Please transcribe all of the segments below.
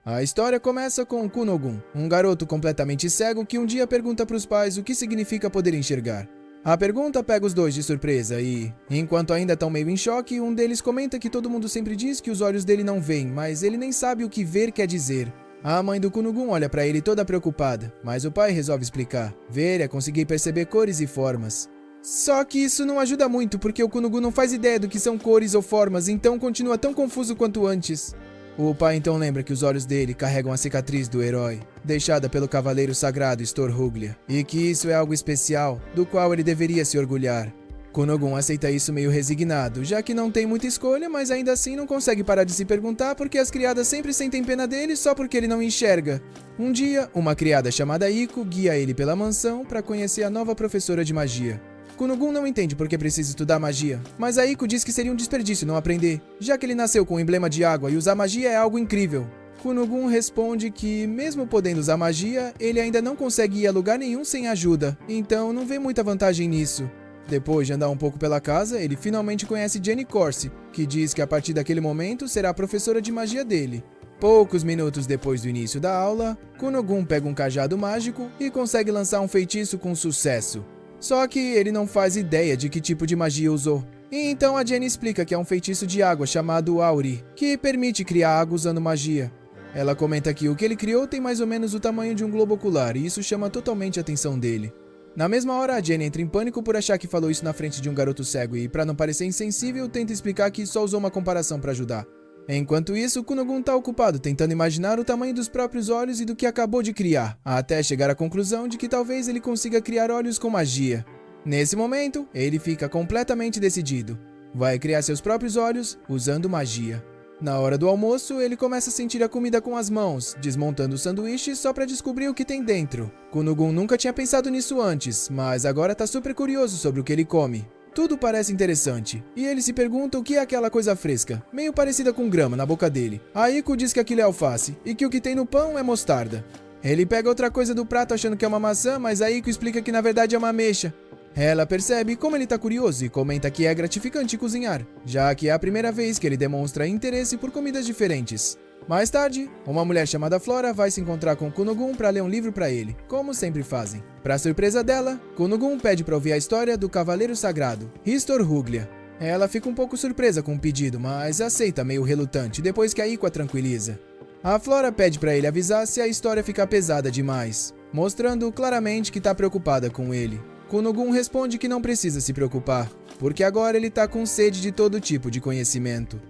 A história começa com Kunogun, um garoto completamente cego que um dia pergunta para os pais o que significa poder enxergar. A pergunta pega os dois de surpresa e, enquanto ainda estão meio em choque, um deles comenta que todo mundo sempre diz que os olhos dele não veem, mas ele nem sabe o que ver quer dizer. A mãe do Kunogun olha para ele toda preocupada, mas o pai resolve explicar. Ver é conseguir perceber cores e formas. Só que isso não ajuda muito, porque o Kunogun não faz ideia do que são cores ou formas, então continua tão confuso quanto antes. O pai então lembra que os olhos dele carregam a cicatriz do herói, deixada pelo cavaleiro sagrado Storhuglia, e que isso é algo especial, do qual ele deveria se orgulhar. Kunogun aceita isso meio resignado, já que não tem muita escolha, mas ainda assim não consegue parar de se perguntar porque as criadas sempre sentem pena dele só porque ele não enxerga. Um dia, uma criada chamada Iko guia ele pela mansão para conhecer a nova professora de magia. Kunogun não entende por que precisa estudar magia, mas a Iko diz que seria um desperdício não aprender, já que ele nasceu com o emblema de água e usar magia é algo incrível. Kunogun responde que, mesmo podendo usar magia, ele ainda não consegue ir a lugar nenhum sem ajuda, então não vê muita vantagem nisso. Depois de andar um pouco pela casa, ele finalmente conhece Jenny Corsi, que diz que a partir daquele momento será a professora de magia dele. Poucos minutos depois do início da aula, Kunogun pega um cajado mágico e consegue lançar um feitiço com sucesso. Só que ele não faz ideia de que tipo de magia usou. E então a Jenny explica que é um feitiço de água chamado Auri, que permite criar água usando magia. Ela comenta que o que ele criou tem mais ou menos o tamanho de um globo ocular e isso chama totalmente a atenção dele. Na mesma hora, a Jenny entra em pânico por achar que falou isso na frente de um garoto cego e, para não parecer insensível, tenta explicar que só usou uma comparação para ajudar. Enquanto isso, Kunogun tá ocupado tentando imaginar o tamanho dos próprios olhos e do que acabou de criar, até chegar à conclusão de que talvez ele consiga criar olhos com magia. Nesse momento, ele fica completamente decidido. Vai criar seus próprios olhos usando magia. Na hora do almoço, ele começa a sentir a comida com as mãos, desmontando o sanduíche só para descobrir o que tem dentro. Kunogun nunca tinha pensado nisso antes, mas agora tá super curioso sobre o que ele come. Tudo parece interessante, e ele se pergunta o que é aquela coisa fresca, meio parecida com grama na boca dele. A Iko diz que aquilo é alface, e que o que tem no pão é mostarda. Ele pega outra coisa do prato achando que é uma maçã, mas a Iko explica que na verdade é uma ameixa. Ela percebe como ele tá curioso e comenta que é gratificante cozinhar, já que é a primeira vez que ele demonstra interesse por comidas diferentes. Mais tarde, uma mulher chamada Flora vai se encontrar com Kunogun para ler um livro para ele, como sempre fazem. Para surpresa dela, Kunogun pede para ouvir a história do Cavaleiro Sagrado, Storhuglia. Ela fica um pouco surpresa com o pedido, mas aceita meio relutante depois que a Iko a tranquiliza. A Flora pede para ele avisar se a história ficar pesada demais, mostrando claramente que tá preocupada com ele. Kunogun responde que não precisa se preocupar, porque agora ele tá com sede de todo tipo de conhecimento.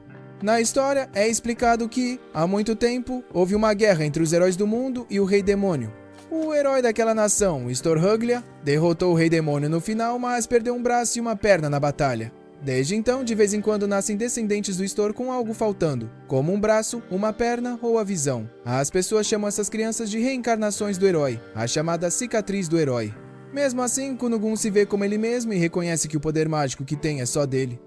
Na história, é explicado que, há muito tempo, houve uma guerra entre os heróis do mundo e o Rei Demônio. O herói daquela nação, Storhuglia, derrotou o Rei Demônio no final, mas perdeu um braço e uma perna na batalha. Desde então, de vez em quando nascem descendentes do Stor com algo faltando, como um braço, uma perna ou a visão. As pessoas chamam essas crianças de reencarnações do herói, a chamada cicatriz do herói. Mesmo assim, Kunogun se vê como ele mesmo e reconhece que o poder mágico que tem é só dele.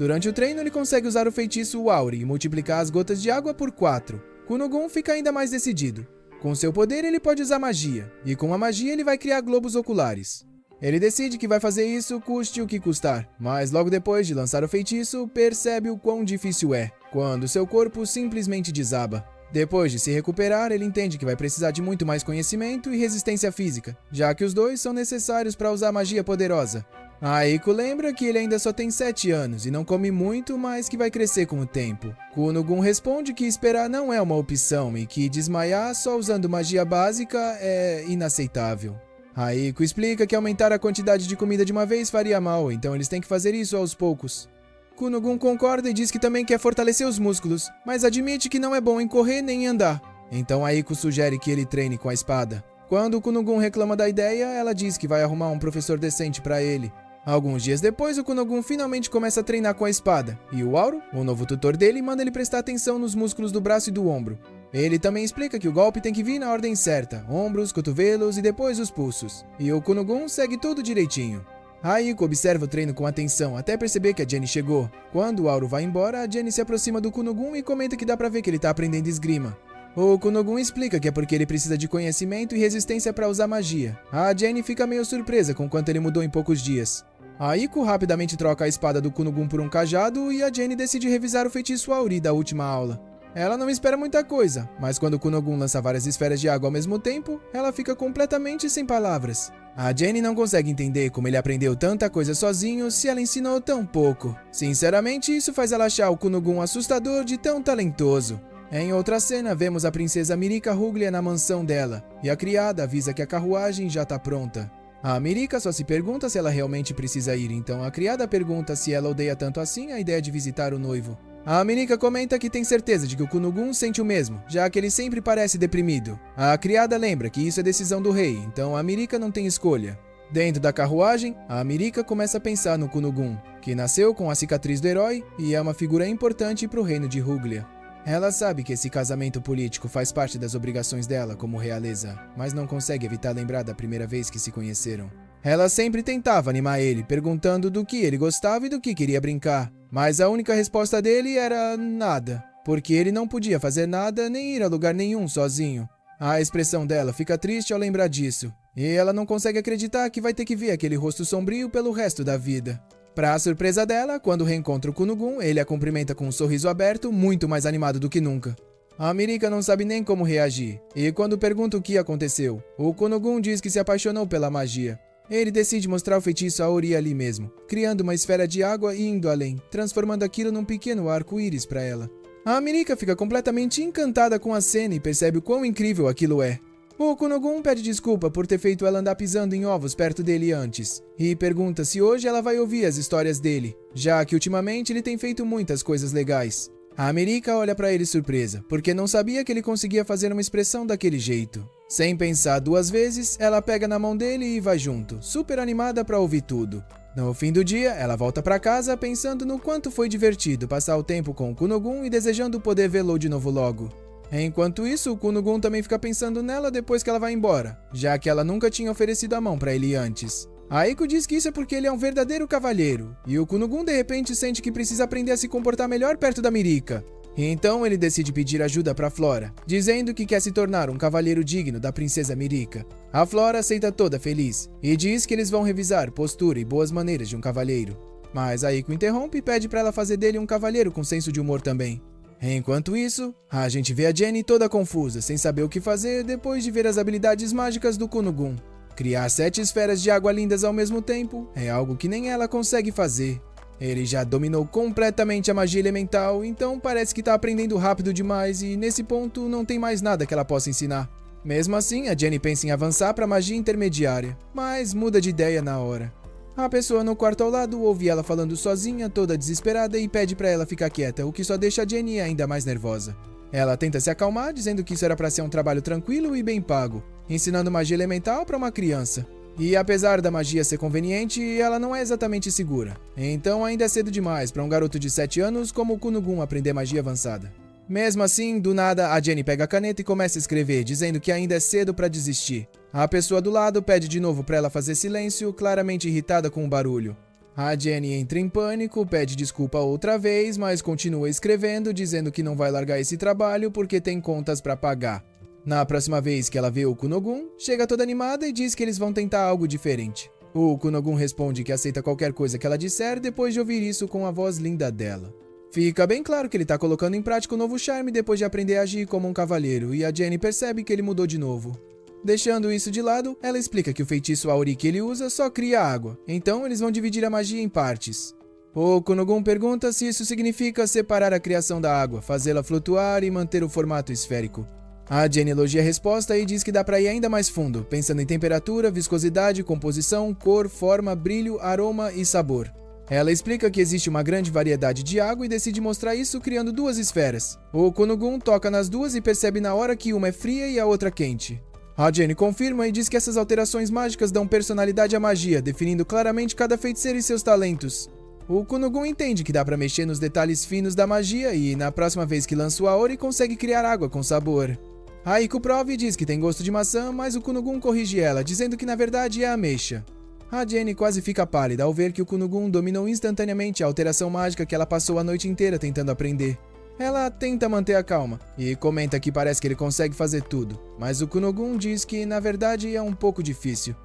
Durante o treino, ele consegue usar o feitiço Auri e multiplicar as gotas de água por 4. Kunogun fica ainda mais decidido. Com seu poder, ele pode usar magia, e com a magia ele vai criar globos oculares. Ele decide que vai fazer isso custe o que custar, mas logo depois de lançar o feitiço, percebe o quão difícil é, quando seu corpo simplesmente desaba. Depois de se recuperar, ele entende que vai precisar de muito mais conhecimento e resistência física, já que os dois são necessários para usar magia poderosa. A Iko lembra que ele ainda só tem 7 anos e não come muito, mas que vai crescer com o tempo. Kunogun responde que esperar não é uma opção e que desmaiar só usando magia básica é inaceitável. A Iko explica que aumentar a quantidade de comida de uma vez faria mal, então eles têm que fazer isso aos poucos. Kunogun concorda e diz que também quer fortalecer os músculos, mas admite que não é bom em correr nem em andar. Então a Iko sugere que ele treine com a espada. Quando Kunogun reclama da ideia, ela diz que vai arrumar um professor decente para ele. Alguns dias depois, o Kunogun finalmente começa a treinar com a espada, e o Auro, o novo tutor dele, manda ele prestar atenção nos músculos do braço e do ombro. Ele também explica que o golpe tem que vir na ordem certa, ombros, cotovelos e depois os pulsos, e o Kunogun segue tudo direitinho. A Iko observa o treino com atenção até perceber que a Jenny chegou. Quando o Auro vai embora, a Jenny se aproxima do Kunogun e comenta que dá pra ver que ele tá aprendendo esgrima. O Kunogun explica que é porque ele precisa de conhecimento e resistência para usar magia. A Jenny fica meio surpresa com quanto ele mudou em poucos dias. A Iko rapidamente troca a espada do Kunogun por um cajado e a Jenny decide revisar o feitiço Auri da última aula. Ela não espera muita coisa, mas quando Kunogun lança várias esferas de água ao mesmo tempo, ela fica completamente sem palavras. A Jenny não consegue entender como ele aprendeu tanta coisa sozinho se ela ensinou tão pouco. Sinceramente, isso faz ela achar o Kunogun assustador de tão talentoso. Em outra cena, vemos a princesa Mirika Ruglia na mansão dela, e a criada avisa que a carruagem já tá pronta. A Mirika só se pergunta se ela realmente precisa ir, então a criada pergunta se ela odeia tanto assim a ideia de visitar o noivo. A Mirika comenta que tem certeza de que o Kunogun sente o mesmo, já que ele sempre parece deprimido. A criada lembra que isso é decisão do rei, então a Mirika não tem escolha. Dentro da carruagem, a Mirika começa a pensar no Kunogun, que nasceu com a cicatriz do herói e é uma figura importante para o reino de Ruglia. Ela sabe que esse casamento político faz parte das obrigações dela como realeza, mas não consegue evitar lembrar da primeira vez que se conheceram. Ela sempre tentava animar ele, perguntando do que ele gostava e do que queria brincar, mas a única resposta dele era nada, porque ele não podia fazer nada nem ir a lugar nenhum sozinho. A expressão dela fica triste ao lembrar disso, e ela não consegue acreditar que vai ter que ver aquele rosto sombrio pelo resto da vida. Para a surpresa dela, quando reencontra o Kunogun, ele a cumprimenta com um sorriso aberto, muito mais animado do que nunca. A Mirika não sabe nem como reagir, e quando pergunta o que aconteceu, o Kunogun diz que se apaixonou pela magia. Ele decide mostrar o feitiço a Ori ali mesmo, criando uma esfera de água e indo além, transformando aquilo num pequeno arco-íris para ela. A Mirika fica completamente encantada com a cena e percebe o quão incrível aquilo é. O Kunogun pede desculpa por ter feito ela andar pisando em ovos perto dele antes, e pergunta se hoje ela vai ouvir as histórias dele, já que ultimamente ele tem feito muitas coisas legais. A Mirika olha pra ele surpresa, porque não sabia que ele conseguia fazer uma expressão daquele jeito. Sem pensar duas vezes, ela pega na mão dele e vai junto, super animada pra ouvir tudo. No fim do dia, ela volta pra casa pensando no quanto foi divertido passar o tempo com o Kunogun e desejando poder vê-lo de novo logo. Enquanto isso, o Kunogun também fica pensando nela depois que ela vai embora, já que ela nunca tinha oferecido a mão pra ele antes. A Eiko diz que isso é porque ele é um verdadeiro cavalheiro, e o Kunogun de repente sente que precisa aprender a se comportar melhor perto da Mirika. Então ele decide pedir ajuda pra Flora, dizendo que quer se tornar um cavalheiro digno da princesa Mirika. A Flora aceita toda feliz, e diz que eles vão revisar postura e boas maneiras de um cavalheiro. Mas a Eiko interrompe e pede pra ela fazer dele um cavalheiro com senso de humor também. Enquanto isso, a gente vê a Jenny toda confusa, sem saber o que fazer depois de ver as habilidades mágicas do Kunogun. Criar 7 esferas de água lindas ao mesmo tempo é algo que nem ela consegue fazer. Ele já dominou completamente a magia elemental, então parece que tá aprendendo rápido demais e nesse ponto não tem mais nada que ela possa ensinar. Mesmo assim, a Jenny pensa em avançar para magia intermediária, mas muda de ideia na hora. A pessoa no quarto ao lado ouve ela falando sozinha, toda desesperada, e pede pra ela ficar quieta, o que só deixa a Jenny ainda mais nervosa. Ela tenta se acalmar, dizendo que isso era pra ser um trabalho tranquilo e bem pago, ensinando magia elemental pra uma criança. E apesar da magia ser conveniente, ela não é exatamente segura. Então ainda é cedo demais pra um garoto de 7 anos como o Kunogun aprender magia avançada. Mesmo assim, do nada, a Jenny pega a caneta e começa a escrever, dizendo que ainda é cedo pra desistir. A pessoa do lado pede de novo pra ela fazer silêncio, claramente irritada com o barulho. A Jenny entra em pânico, pede desculpa outra vez, mas continua escrevendo, dizendo que não vai largar esse trabalho porque tem contas pra pagar. Na próxima vez que ela vê o Kunogun, chega toda animada e diz que eles vão tentar algo diferente. O Kunogun responde que aceita qualquer coisa que ela disser depois de ouvir isso com a voz linda dela. Fica bem claro que ele tá colocando em prática o novo charme depois de aprender a agir como um cavalheiro, e a Jenny percebe que ele mudou de novo. Deixando isso de lado, ela explica que o feitiço Auri que ele usa só cria água, então eles vão dividir a magia em partes. O Kunogun pergunta se isso significa separar a criação da água, fazê-la flutuar e manter o formato esférico. A Jenny elogia a resposta e diz que dá pra ir ainda mais fundo, pensando em temperatura, viscosidade, composição, cor, forma, brilho, aroma e sabor. Ela explica que existe uma grande variedade de água e decide mostrar isso criando 2 esferas. O Kunogun toca nas duas e percebe na hora que uma é fria e a outra quente. A Jenny confirma e diz que essas alterações mágicas dão personalidade à magia, definindo claramente cada feiticeiro e seus talentos. O Kunogun entende que dá pra mexer nos detalhes finos da magia e, na próxima vez que lança o Aori, consegue criar água com sabor. A Eiko prova e diz que tem gosto de maçã, mas o Kunogun corrige ela, dizendo que na verdade é ameixa. A Jenny quase fica pálida ao ver que o Kunogun dominou instantaneamente a alteração mágica que ela passou a noite inteira tentando aprender. Ela tenta manter a calma e comenta que parece que ele consegue fazer tudo, mas o Kunogun diz que na verdade é um pouco difícil.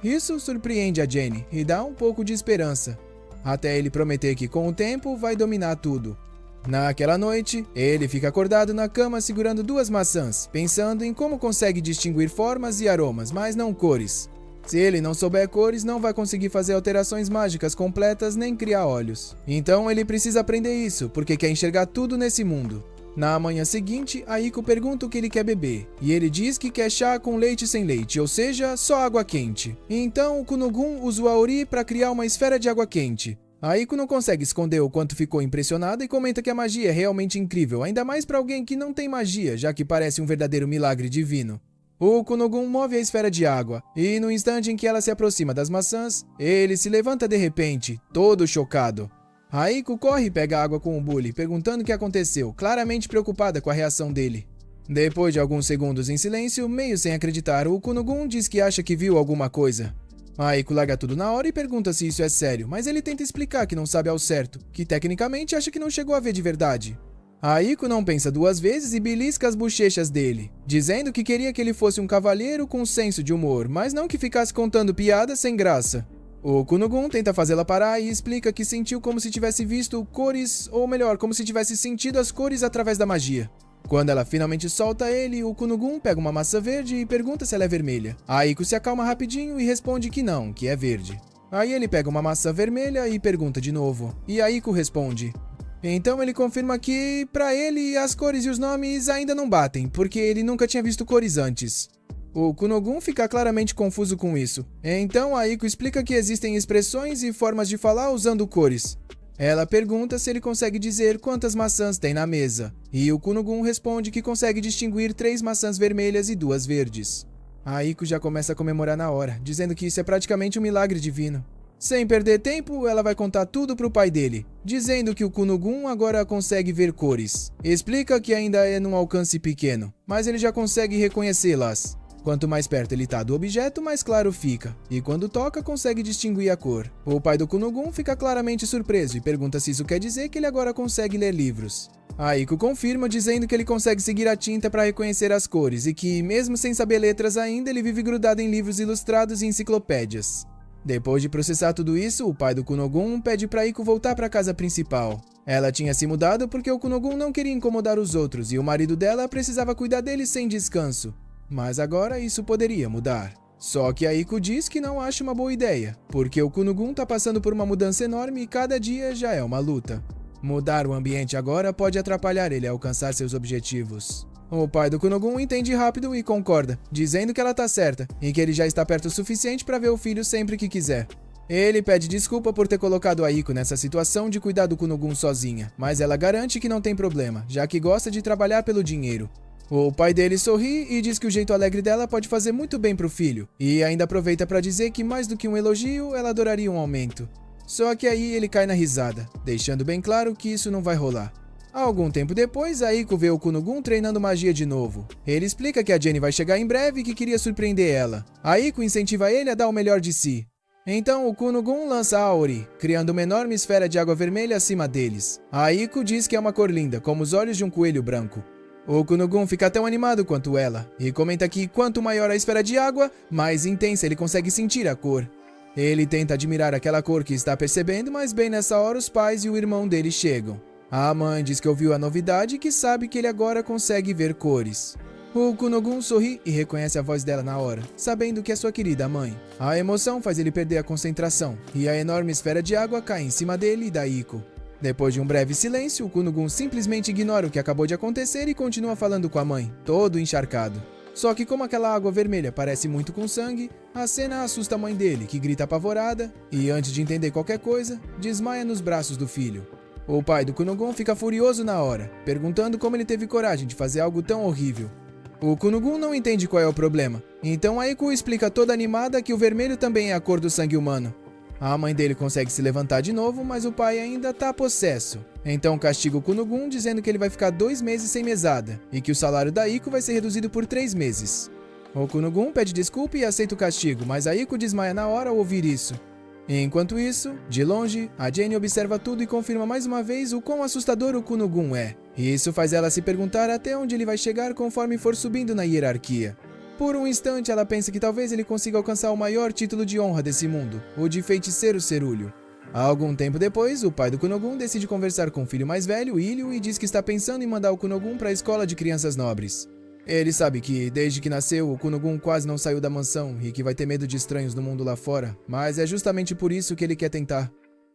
Isso surpreende a Jenny e dá um pouco de esperança, até ele prometer que com o tempo vai dominar tudo. Naquela noite, ele fica acordado na cama segurando 2 maçãs, pensando em como consegue distinguir formas e aromas, mas não cores. Se ele não souber cores, não vai conseguir fazer alterações mágicas completas nem criar olhos. Então ele precisa aprender isso, porque quer enxergar tudo nesse mundo. Na manhã seguinte, Aiko pergunta o que ele quer beber, e ele diz que quer chá com leite sem leite, ou seja, só água quente. Então o Kunogun usa o Aori para criar uma esfera de água quente. Aiko não consegue esconder o quanto ficou impressionada e comenta que a magia é realmente incrível, ainda mais para alguém que não tem magia, já que parece um verdadeiro milagre divino. O Kunogun move a esfera de água, e no instante em que ela se aproxima das maçãs, ele se levanta de repente, todo chocado. Aiko corre e pega água com o Bully, perguntando o que aconteceu, claramente preocupada com a reação dele. Depois de alguns segundos em silêncio, meio sem acreditar, o Kunogun diz que acha que viu alguma coisa. Aiko larga tudo na hora e pergunta se isso é sério, mas ele tenta explicar que não sabe ao certo, que tecnicamente acha que não chegou a ver de verdade. Aiko não pensa 2 vezes e belisca as bochechas dele, dizendo que queria que ele fosse um cavalheiro com senso de humor, mas não que ficasse contando piadas sem graça. O Kunogun tenta fazê-la parar e explica que sentiu como se tivesse visto cores, ou melhor, como se tivesse sentido as cores através da magia. Quando ela finalmente solta ele, o Kunogun pega uma maçã verde e pergunta se ela é vermelha. Aiko se acalma rapidinho e responde que não, que é verde. Aí ele pega uma maçã vermelha e pergunta de novo, e Aiko responde. Então ele confirma que, pra ele, as cores e os nomes ainda não batem, porque ele nunca tinha visto cores antes. O Kunogun fica claramente confuso com isso. Então Aiko explica que existem expressões e formas de falar usando cores. Ela pergunta se ele consegue dizer quantas maçãs tem na mesa, e o Kunogun responde que consegue distinguir 3 maçãs vermelhas e 2 verdes. Aiko já começa a comemorar na hora, dizendo que isso é praticamente um milagre divino. Sem perder tempo, ela vai contar tudo pro pai dele, dizendo que o Kunogun agora consegue ver cores. Explica que ainda é num alcance pequeno, mas ele já consegue reconhecê-las. Quanto mais perto ele tá do objeto, mais claro fica, e quando toca, consegue distinguir a cor. O pai do Kunogun fica claramente surpreso e pergunta se isso quer dizer que ele agora consegue ler livros. Aiko confirma, dizendo que ele consegue seguir a tinta para reconhecer as cores e que, mesmo sem saber letras ainda, ele vive grudado em livros ilustrados e enciclopédias. Depois de processar tudo isso, o pai do Kunogun pede para Aiko voltar para a casa principal. Ela tinha se mudado porque o Kunogun não queria incomodar os outros e o marido dela precisava cuidar dele sem descanso. Mas agora isso poderia mudar. Só que Aiko diz que não acha uma boa ideia, porque o Kunogun tá passando por uma mudança enorme e cada dia já é uma luta. Mudar o ambiente agora pode atrapalhar ele a alcançar seus objetivos. O pai do Kunogun entende rápido e concorda, dizendo que ela tá certa e que ele já está perto o suficiente para ver o filho sempre que quiser. Ele pede desculpa por ter colocado Aiko nessa situação de cuidar do Kunogun sozinha, mas ela garante que não tem problema, já que gosta de trabalhar pelo dinheiro. O pai dele sorri e diz que o jeito alegre dela pode fazer muito bem pro filho, e ainda aproveita para dizer que mais do que um elogio, ela adoraria um aumento. Só que aí ele cai na risada, deixando bem claro que isso não vai rolar. Algum tempo depois, Aiko vê o Kunogun treinando magia de novo. Ele explica que a Jenny vai chegar em breve e que queria surpreender ela. Aiko incentiva ele a dar o melhor de si. Então o Kunogun lança Aori, criando uma enorme esfera de água vermelha acima deles. Aiko diz que é uma cor linda, como os olhos de um coelho branco. O Kunogun fica tão animado quanto ela, e comenta que quanto maior a esfera de água, mais intensa ele consegue sentir a cor. Ele tenta admirar aquela cor que está percebendo, mas bem nessa hora os pais e o irmão dele chegam. A mãe diz que ouviu a novidade e que sabe que ele agora consegue ver cores. O Kunogun sorri e reconhece a voz dela na hora, sabendo que é sua querida mãe. A emoção faz ele perder a concentração, e a enorme esfera de água cai em cima dele e da Aiko. Depois de um breve silêncio, o Kunogun simplesmente ignora o que acabou de acontecer e continua falando com a mãe, todo encharcado. Só que como aquela água vermelha parece muito com sangue, a cena assusta a mãe dele, que grita apavorada e, antes de entender qualquer coisa, desmaia nos braços do filho. O pai do Kunogun fica furioso na hora, perguntando como ele teve coragem de fazer algo tão horrível. O Kunogun não entende qual é o problema, então Aiko explica toda animada que o vermelho também é a cor do sangue humano. A mãe dele consegue se levantar de novo, mas o pai ainda tá possesso. Então castiga o Kunogun, dizendo que ele vai ficar 2 meses sem mesada, e que o salário da Aiko vai ser reduzido por 3 meses. O Kunogun pede desculpa e aceita o castigo, mas a Aiko desmaia na hora ao ouvir isso. Enquanto isso, de longe, a Jenny observa tudo e confirma mais uma vez o quão assustador o Kunogun é. E isso faz ela se perguntar até onde ele vai chegar conforme for subindo na hierarquia. Por um instante, ela pensa que talvez ele consiga alcançar o maior título de honra desse mundo, o de feiticeiro cerúleo. Algum tempo depois, o pai do Kunogun decide conversar com o filho mais velho, Ilho, e diz que está pensando em mandar o Kunogun para a escola de crianças nobres. Ele sabe que, desde que nasceu, o Kunogun quase não saiu da mansão e que vai ter medo de estranhos no mundo lá fora, mas é justamente por isso que ele quer tentar.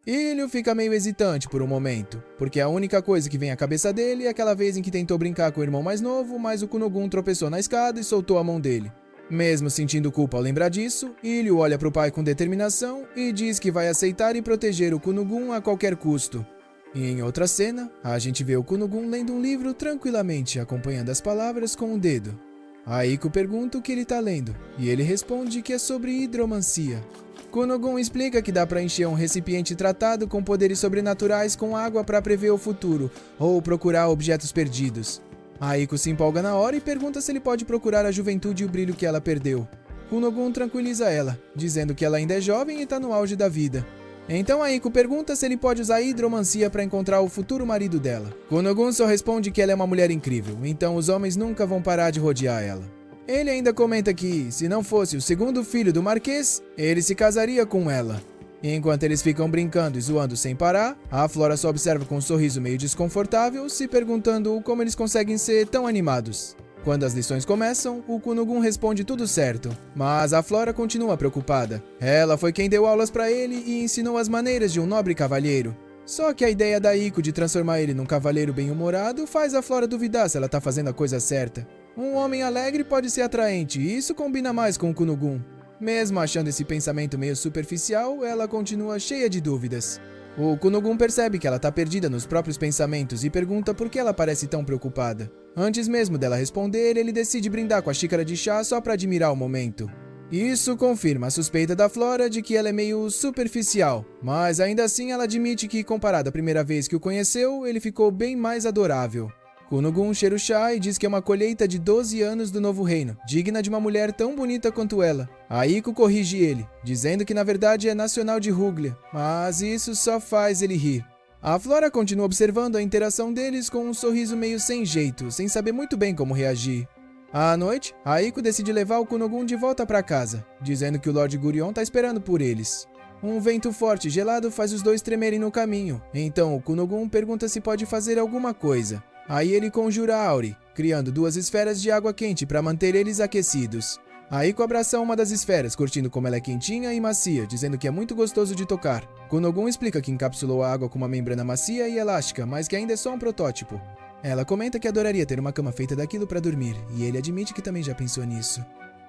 Ilho fica meio hesitante por um momento, porque a única coisa que vem à cabeça dele é aquela vez em que tentou brincar com o irmão mais novo, mas o Kunogun tropeçou na escada e soltou a mão dele. Mesmo sentindo culpa ao lembrar disso, Ilho olha para o pai com determinação e diz que vai aceitar e proteger o Kunogun a qualquer custo. E em outra cena, a gente vê o Kunogun lendo um livro tranquilamente, acompanhando as palavras com o dedo. Aiko pergunta o que ele está lendo, e ele responde que é sobre hidromancia. Kunogun explica que dá para encher um recipiente tratado com poderes sobrenaturais com água para prever o futuro, ou procurar objetos perdidos. Aiko se empolga na hora e pergunta se ele pode procurar a juventude e o brilho que ela perdeu. Kunogun tranquiliza ela, dizendo que ela ainda é jovem e está no auge da vida. Então Aiko pergunta se ele pode usar a hidromancia para encontrar o futuro marido dela. Kunogun só responde que ela é uma mulher incrível, então os homens nunca vão parar de rodear ela. Ele ainda comenta que, se não fosse o segundo filho do Marquês, ele se casaria com ela. Enquanto eles ficam brincando e zoando sem parar, a Flora só observa com um sorriso meio desconfortável, se perguntando como eles conseguem ser tão animados. Quando as lições começam, o Kunogun responde tudo certo, mas a Flora continua preocupada. Ela foi quem deu aulas para ele e ensinou as maneiras de um nobre cavalheiro. Só que a ideia da Aiko de transformar ele num cavaleiro bem-humorado faz a Flora duvidar se ela tá fazendo a coisa certa. Um homem alegre pode ser atraente e isso combina mais com o Kunogun. Mesmo achando esse pensamento meio superficial, ela continua cheia de dúvidas. O Kunogun percebe que ela está perdida nos próprios pensamentos e pergunta por que ela parece tão preocupada. Antes mesmo dela responder, ele decide brindar com a xícara de chá só para admirar o momento. Isso confirma a suspeita da Flora de que ela é meio superficial, mas ainda assim ela admite que, comparado à primeira vez que o conheceu, ele ficou bem mais adorável. Kunogun cheira o chá e diz que é uma colheita de 12 anos do novo reino, digna de uma mulher tão bonita quanto ela. Aiko corrige ele, dizendo que na verdade é nacional de Ruglia, mas isso só faz ele rir. A Flora continua observando a interação deles com um sorriso meio sem jeito, sem saber muito bem como reagir. À noite, Aiko decide levar o Kunogun de volta para casa, dizendo que o Lord Gurion está esperando por eles. Um vento forte e gelado faz os dois tremerem no caminho, então o Kunogun pergunta se pode fazer alguma coisa. Aí ele conjura Auri, criando 2 esferas de água quente para manter eles aquecidos. Aiko abraça uma das esferas, curtindo como ela é quentinha e macia, dizendo que é muito gostoso de tocar. Kunogun explica que encapsulou a água com uma membrana macia e elástica, mas que ainda é só um protótipo. Ela comenta que adoraria ter uma cama feita daquilo para dormir, e ele admite que também já pensou nisso.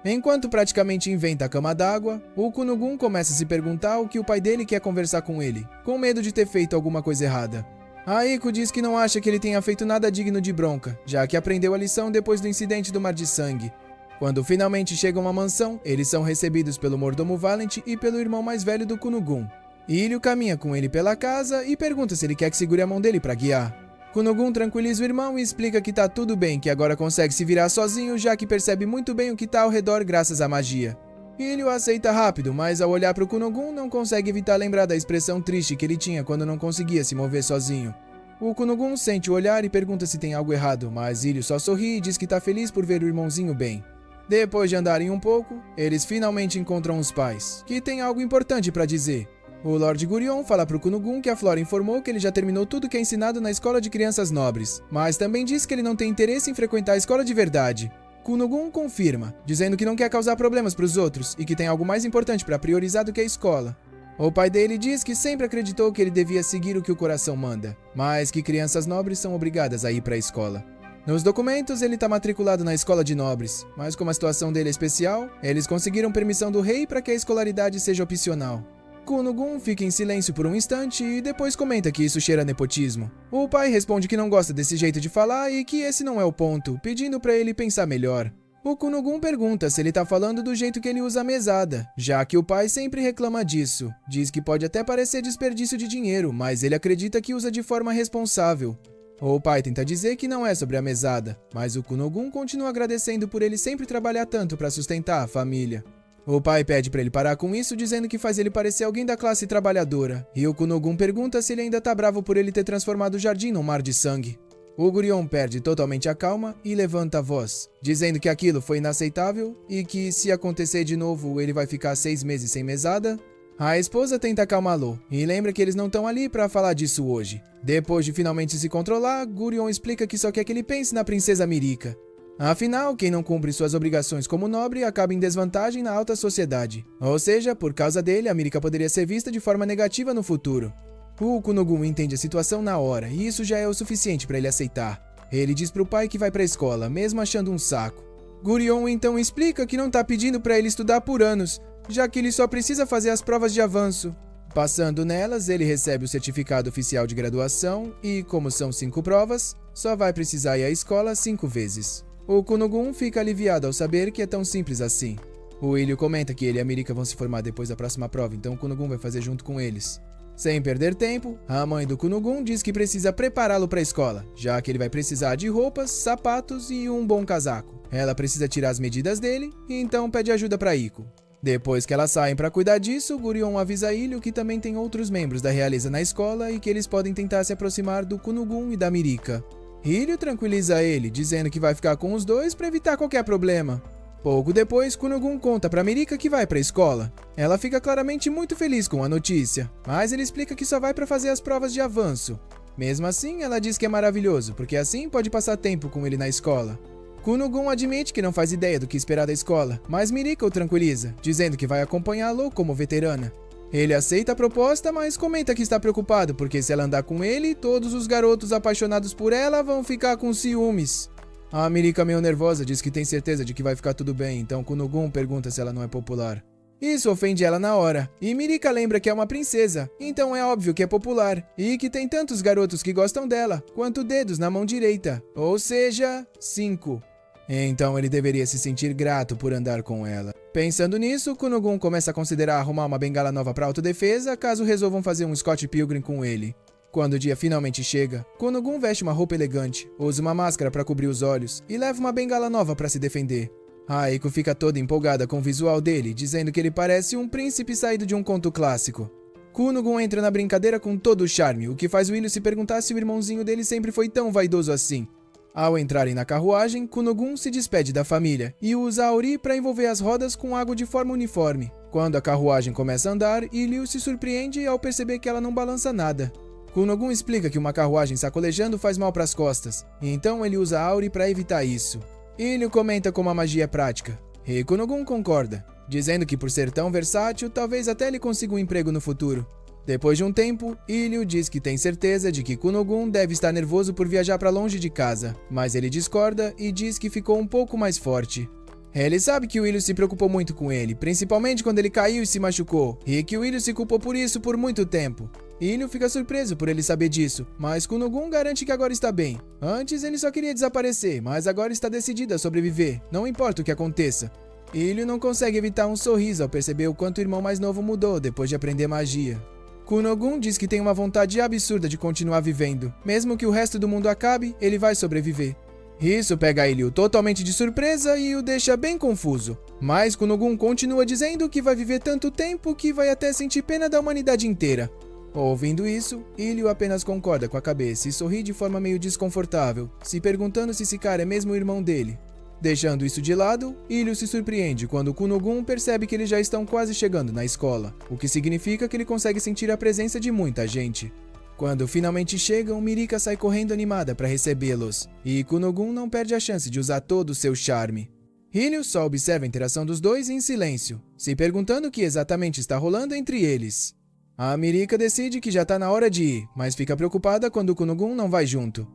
Enquanto praticamente inventa a cama d'água, o Kunogun começa a se perguntar o que o pai dele quer conversar com ele, com medo de ter feito alguma coisa errada. Aiko diz que não acha que ele tenha feito nada digno de bronca, já que aprendeu a lição depois do incidente do Mar de Sangue. Quando finalmente chegam à mansão, eles são recebidos pelo mordomo Valent e pelo irmão mais velho do Kunogun. Ilho caminha com ele pela casa e pergunta se ele quer que segure a mão dele para guiar. Kunogun tranquiliza o irmão e explica que tá tudo bem, que agora consegue se virar sozinho, já que percebe muito bem o que tá ao redor graças à magia. Ilho aceita rápido, mas ao olhar para o Kunogun não consegue evitar lembrar da expressão triste que ele tinha quando não conseguia se mover sozinho. O Kunogun sente o olhar e pergunta se tem algo errado, mas Ilho só sorri e diz que tá feliz por ver o irmãozinho bem. Depois de andarem um pouco, eles finalmente encontram os pais, que têm algo importante para dizer. O Lord Gurion fala pro Kunogun que a Flora informou que ele já terminou tudo que é ensinado na escola de crianças nobres, mas também diz que ele não tem interesse em frequentar a escola de verdade. Kunogun confirma, dizendo que não quer causar problemas para os outros e que tem algo mais importante para priorizar do que a escola. O pai dele diz que sempre acreditou que ele devia seguir o que o coração manda, mas que crianças nobres são obrigadas a ir para a escola. Nos documentos, ele está matriculado na escola de nobres, mas como a situação dele é especial, eles conseguiram permissão do rei para que a escolaridade seja opcional. Kunogun fica em silêncio por um instante e depois comenta que isso cheira a nepotismo. O pai responde que não gosta desse jeito de falar e que esse não é o ponto, pedindo para ele pensar melhor. O Kunogun pergunta se ele tá falando do jeito que ele usa a mesada, já que o pai sempre reclama disso. Diz que pode até parecer desperdício de dinheiro, mas ele acredita que usa de forma responsável. O pai tenta dizer que não é sobre a mesada, mas o Kunogun continua agradecendo por ele sempre trabalhar tanto para sustentar a família. O pai pede para ele parar com isso, dizendo que faz ele parecer alguém da classe trabalhadora, e o Kunogun pergunta se ele ainda tá bravo por ele ter transformado o jardim num mar de sangue. O Gurion perde totalmente a calma e levanta a voz, dizendo que aquilo foi inaceitável e que, se acontecer de novo, ele vai ficar 6 meses sem mesada. A esposa tenta acalmá-lo e lembra que eles não estão ali pra falar disso hoje. Depois de finalmente se controlar, Gurion explica que só quer que ele pense na princesa Mirika. Afinal, quem não cumpre suas obrigações como nobre acaba em desvantagem na alta sociedade. Ou seja, por causa dele, a Mirika poderia ser vista de forma negativa no futuro. O Kunogun entende a situação na hora e isso já é o suficiente para ele aceitar. Ele diz pro pai que vai pra escola, mesmo achando um saco. Gurion então explica que não tá pedindo para ele estudar por anos, já que ele só precisa fazer as provas de avanço. Passando nelas, ele recebe o certificado oficial de graduação e, como são 5 provas, só vai precisar ir à escola 5 vezes. O Kunogun fica aliviado ao saber que é tão simples assim. O Ilho comenta que ele e a Mirika vão se formar depois da próxima prova, então o Kunogun vai fazer junto com eles. Sem perder tempo, a mãe do Kunogun diz que precisa prepará-lo para a escola, já que ele vai precisar de roupas, sapatos e um bom casaco. Ela precisa tirar as medidas dele e então pede ajuda para Iko. Depois que elas saem para cuidar disso, Gurion avisa Ilho que também tem outros membros da realeza na escola e que eles podem tentar se aproximar do Kunogun e da Mirika. Ilho tranquiliza ele, dizendo que vai ficar com os dois para evitar qualquer problema. Pouco depois, Kunogun conta pra Mirika que vai pra escola. Ela fica claramente muito feliz com a notícia, mas ele explica que só vai pra fazer as provas de avanço. Mesmo assim, ela diz que é maravilhoso, porque assim pode passar tempo com ele na escola. Kunogun admite que não faz ideia do que esperar da escola, mas Mirika o tranquiliza, dizendo que vai acompanhá-lo como veterana. Ele aceita a proposta, mas comenta que está preocupado, porque se ela andar com ele, todos os garotos apaixonados por ela vão ficar com ciúmes. A Mirika, meio nervosa, diz que tem certeza de que vai ficar tudo bem, então Kunogun pergunta se ela não é popular. Isso ofende ela na hora, e Mirika lembra que é uma princesa, então é óbvio que é popular, e que tem tantos garotos que gostam dela, quanto dedos na mão direita, ou seja, 5. Então ele deveria se sentir grato por andar com ela. Pensando nisso, Kunogun começa a considerar arrumar uma bengala nova para autodefesa caso resolvam fazer um Scott Pilgrim com ele. Quando o dia finalmente chega, Kunogun veste uma roupa elegante, usa uma máscara para cobrir os olhos e leva uma bengala nova para se defender. Aiko fica toda empolgada com o visual dele, dizendo que ele parece um príncipe saído de um conto clássico. Kunogun entra na brincadeira com todo o charme, o que faz o Ilho se perguntar se o irmãozinho dele sempre foi tão vaidoso assim. Ao entrarem na carruagem, Kunogun se despede da família e usa Auri para envolver as rodas com água de forma uniforme. Quando a carruagem começa a andar, Ilho se surpreende ao perceber que ela não balança nada. Kunogun explica que uma carruagem sacolejando faz mal para as costas, então ele usa Auri para evitar isso. Ilho comenta como a magia é prática, e Kunogun concorda, dizendo que por ser tão versátil, talvez até ele consiga um emprego no futuro. Depois de um tempo, Ilho diz que tem certeza de que Kunogun deve estar nervoso por viajar para longe de casa, mas ele discorda e diz que ficou um pouco mais forte. Ele sabe que o Ilho se preocupou muito com ele, principalmente quando ele caiu e se machucou, e que o Ilho se culpou por isso por muito tempo. Ilho fica surpreso por ele saber disso, mas Kunogun garante que agora está bem. Antes ele só queria desaparecer, mas agora está decidido a sobreviver, não importa o que aconteça. Ilho não consegue evitar um sorriso ao perceber o quanto o irmão mais novo mudou depois de aprender magia. Kunogun diz que tem uma vontade absurda de continuar vivendo. Mesmo que o resto do mundo acabe, ele vai sobreviver. Isso pega Ilho totalmente de surpresa e o deixa bem confuso. Mas Kunogun continua dizendo que vai viver tanto tempo que vai até sentir pena da humanidade inteira. Ouvindo isso, Ilho apenas concorda com a cabeça e sorri de forma meio desconfortável, se perguntando se esse cara é mesmo o irmão dele. Deixando isso de lado, Ilho se surpreende quando Kunogun percebe que eles já estão quase chegando na escola, o que significa que ele consegue sentir a presença de muita gente. Quando finalmente chegam, Mirika sai correndo animada para recebê-los, e Kunogun não perde a chance de usar todo o seu charme. Ilho só observa a interação dos dois em silêncio, se perguntando o que exatamente está rolando entre eles. A Mirika decide que já está na hora de ir, mas fica preocupada quando Kunogun não vai junto.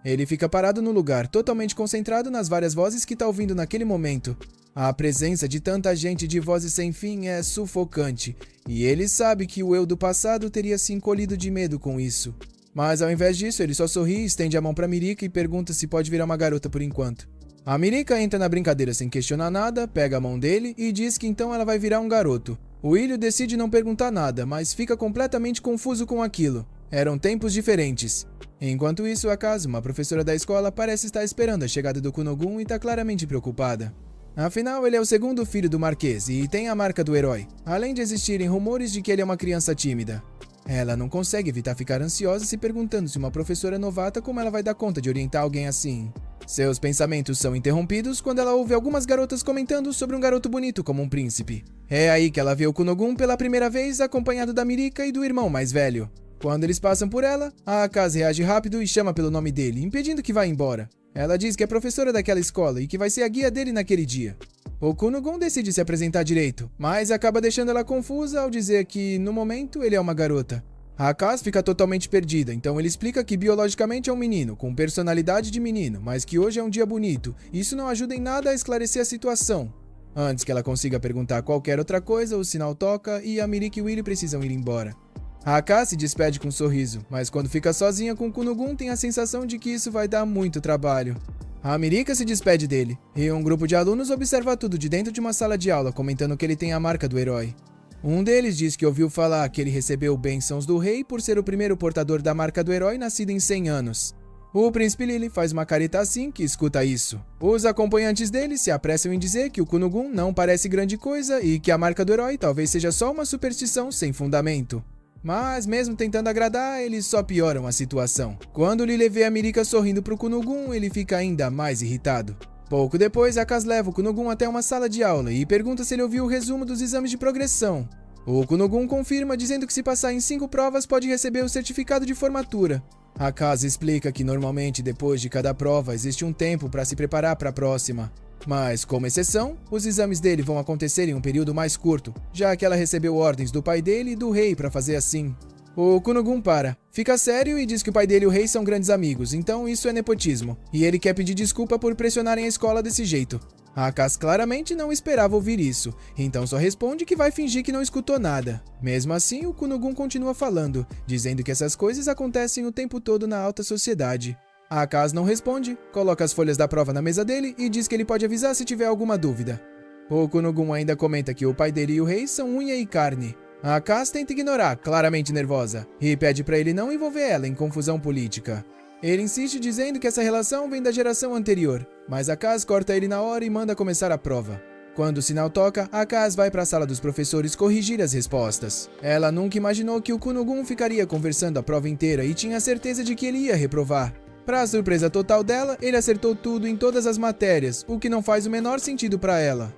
Ele fica parado no lugar, totalmente concentrado nas várias vozes que está ouvindo naquele momento. A presença de tanta gente de vozes sem fim é sufocante, e ele sabe que o eu do passado teria se encolhido de medo com isso. Mas ao invés disso, ele só sorri, estende a mão para Mirika e pergunta se pode virar uma garota por enquanto. A Mirika entra na brincadeira sem questionar nada, pega a mão dele e diz que então ela vai virar um garoto. O Ilho decide não perguntar nada, mas fica completamente confuso com aquilo. Eram tempos diferentes. Enquanto isso, a Kazu, uma professora da escola, parece estar esperando a chegada do Kunogun e está claramente preocupada. Afinal, ele é o segundo filho do Marquês e tem a marca do herói, além de existirem rumores de que ele é uma criança tímida. Ela não consegue evitar ficar ansiosa se perguntando se uma professora novata como ela vai dar conta de orientar alguém assim. Seus pensamentos são interrompidos quando ela ouve algumas garotas comentando sobre um garoto bonito como um príncipe. É aí que ela vê o Kunogun pela primeira vez acompanhado da Mirika e do irmão mais velho. Quando eles passam por ela, a Akaze reage rápido e chama pelo nome dele, impedindo que vá embora. Ela diz que é professora daquela escola e que vai ser a guia dele naquele dia. O Kunogun decide se apresentar direito, mas acaba deixando ela confusa ao dizer que, no momento, ele é uma garota. A Akaze fica totalmente perdida, então ele explica que biologicamente é um menino, com personalidade de menino, mas que hoje é um dia bonito. Isso não ajuda em nada a esclarecer a situação. Antes que ela consiga perguntar qualquer outra coisa, o sinal toca e a Mirika e o Willy precisam ir embora. A Akaze se despede com um sorriso, mas quando fica sozinha com o Kunogun tem a sensação de que isso vai dar muito trabalho. A Mirika se despede dele, e um grupo de alunos observa tudo de dentro de uma sala de aula, comentando que ele tem a marca do herói. Um deles diz que ouviu falar que ele recebeu bênçãos do rei por ser o primeiro portador da marca do herói nascido em 100 anos. O príncipe Lily faz uma careta assim que escuta isso. Os acompanhantes dele se apressam em dizer que o Kunogun não parece grande coisa e que a marca do herói talvez seja só uma superstição sem fundamento. Mas mesmo tentando agradar, eles só pioram a situação. Quando Lily vê a Mirika sorrindo pro Kunogun, ele fica ainda mais irritado. Pouco depois, a Akaze leva o Kunogun até uma sala de aula e pergunta se ele ouviu o resumo dos exames de progressão. O Kunogun confirma dizendo que se passar em 5 provas pode receber o certificado de formatura. A Akaze explica que normalmente depois de cada prova existe um tempo para se preparar para a próxima. Mas, como exceção, os exames dele vão acontecer em um período mais curto, já que ela recebeu ordens do pai dele e do rei para fazer assim. O Kunogun fica sério e diz que o pai dele e o rei são grandes amigos, então isso é nepotismo, e ele quer pedir desculpa por pressionarem a escola desse jeito. A Akaze claramente não esperava ouvir isso, então só responde que vai fingir que não escutou nada. Mesmo assim, o Kunogun continua falando, dizendo que essas coisas acontecem o tempo todo na alta sociedade. A Akaze não responde, coloca as folhas da prova na mesa dele e diz que ele pode avisar se tiver alguma dúvida. O Kunogun ainda comenta que o pai dele e o rei são unha e carne. A Akaze tenta ignorar, claramente nervosa, e pede para ele não envolver ela em confusão política. Ele insiste dizendo que essa relação vem da geração anterior, mas a Akaze corta ele na hora e manda começar a prova. Quando o sinal toca, a Akaze vai para a sala dos professores corrigir as respostas. Ela nunca imaginou que o Kunogun ficaria conversando a prova inteira e tinha certeza de que ele ia reprovar. Para a surpresa total dela, ele acertou tudo em todas as matérias, o que não faz o menor sentido para ela.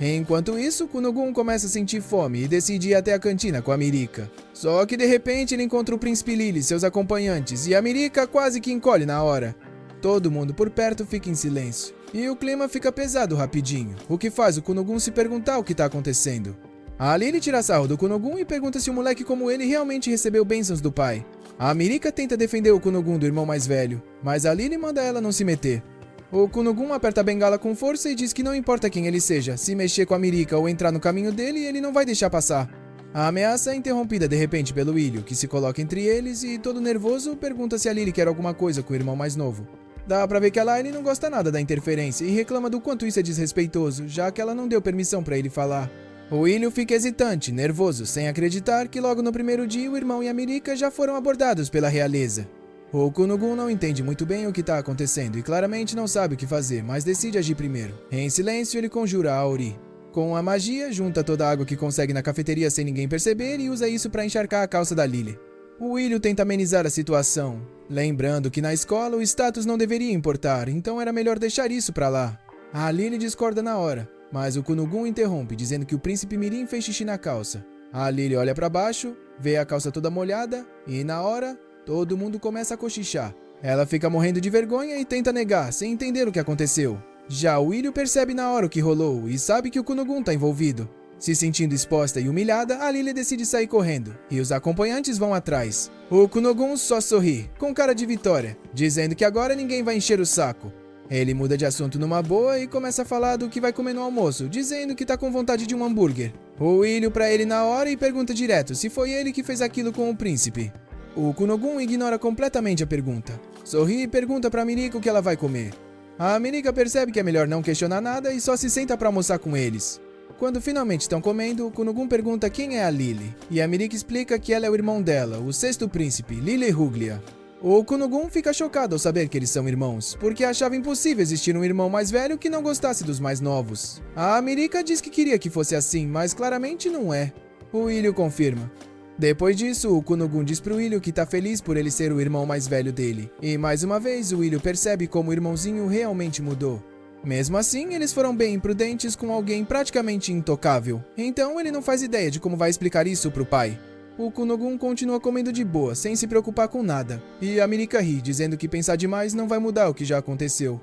Enquanto isso, Kunogun começa a sentir fome e decide ir até a cantina com a Mirika. Só que de repente ele encontra o príncipe Lily e seus acompanhantes, e a Mirika quase que encolhe na hora. Todo mundo por perto fica em silêncio, e o clima fica pesado rapidinho, o que faz o Kunogun se perguntar o que está acontecendo. A Lily tira sarro do Kunogun e pergunta se um moleque como ele realmente recebeu bênçãos do pai. A Mirika tenta defender o Kunogun do irmão mais velho, mas a Lily manda ela não se meter. O Kunogun aperta a bengala com força e diz que não importa quem ele seja, se mexer com a Mirika ou entrar no caminho dele, ele não vai deixar passar. A ameaça é interrompida de repente pelo Ilho, que se coloca entre eles e, todo nervoso, pergunta se a Lily quer alguma coisa com o irmão mais novo. Dá pra ver que a Layne não gosta nada da interferência e reclama do quanto isso é desrespeitoso, já que ela não deu permissão pra ele falar. O Ilho fica hesitante, nervoso, sem acreditar que logo no primeiro dia o irmão e a Mirika já foram abordados pela realeza. O Kunogun não entende muito bem o que está acontecendo e claramente não sabe o que fazer, mas decide agir primeiro. Em silêncio, ele conjura a Auri. Com a magia, junta toda a água que consegue na cafeteria sem ninguém perceber e usa isso para encharcar a calça da Lily. O Ilho tenta amenizar a situação, lembrando que na escola o status não deveria importar, então era melhor deixar isso pra lá. A Lily discorda na hora, mas o Kunogun interrompe, dizendo que o príncipe Mirim fez xixi na calça. A Lily olha para baixo, vê a calça toda molhada e, na hora, todo mundo começa a cochichar. Ela fica morrendo de vergonha e tenta negar, sem entender o que aconteceu. Já o Ilho percebe na hora o que rolou e sabe que o Kunogun tá envolvido. Se sentindo exposta e humilhada, a Lily decide sair correndo, e os acompanhantes vão atrás. O Kunogun só sorri, com cara de vitória, dizendo que agora ninguém vai encher o saco. Ele muda de assunto numa boa e começa a falar do que vai comer no almoço, dizendo que tá com vontade de um hambúrguer. O Ilho pra ele na hora e pergunta direto se foi ele que fez aquilo com o príncipe. O Kunogun ignora completamente a pergunta. Sorri e pergunta pra Mirika o que ela vai comer. A Mirika percebe que é melhor não questionar nada e só se senta pra almoçar com eles. Quando finalmente estão comendo, o Kunogun pergunta quem é a Lily, e a Mirika explica que ela é o irmão dela, o sexto príncipe, Lily Ruglia. O Kunogun fica chocado ao saber que eles são irmãos, porque achava impossível existir um irmão mais velho que não gostasse dos mais novos. A Mirika diz que queria que fosse assim, mas claramente não é. O Ilho confirma. Depois disso, o Kunogun diz pro Ilho que tá feliz por ele ser o irmão mais velho dele, e mais uma vez o Ilho percebe como o irmãozinho realmente mudou. Mesmo assim, eles foram bem imprudentes com alguém praticamente intocável, então ele não faz ideia de como vai explicar isso pro pai. O Kunogun continua comendo de boa, sem se preocupar com nada, e a Mirika ri, dizendo que pensar demais não vai mudar o que já aconteceu.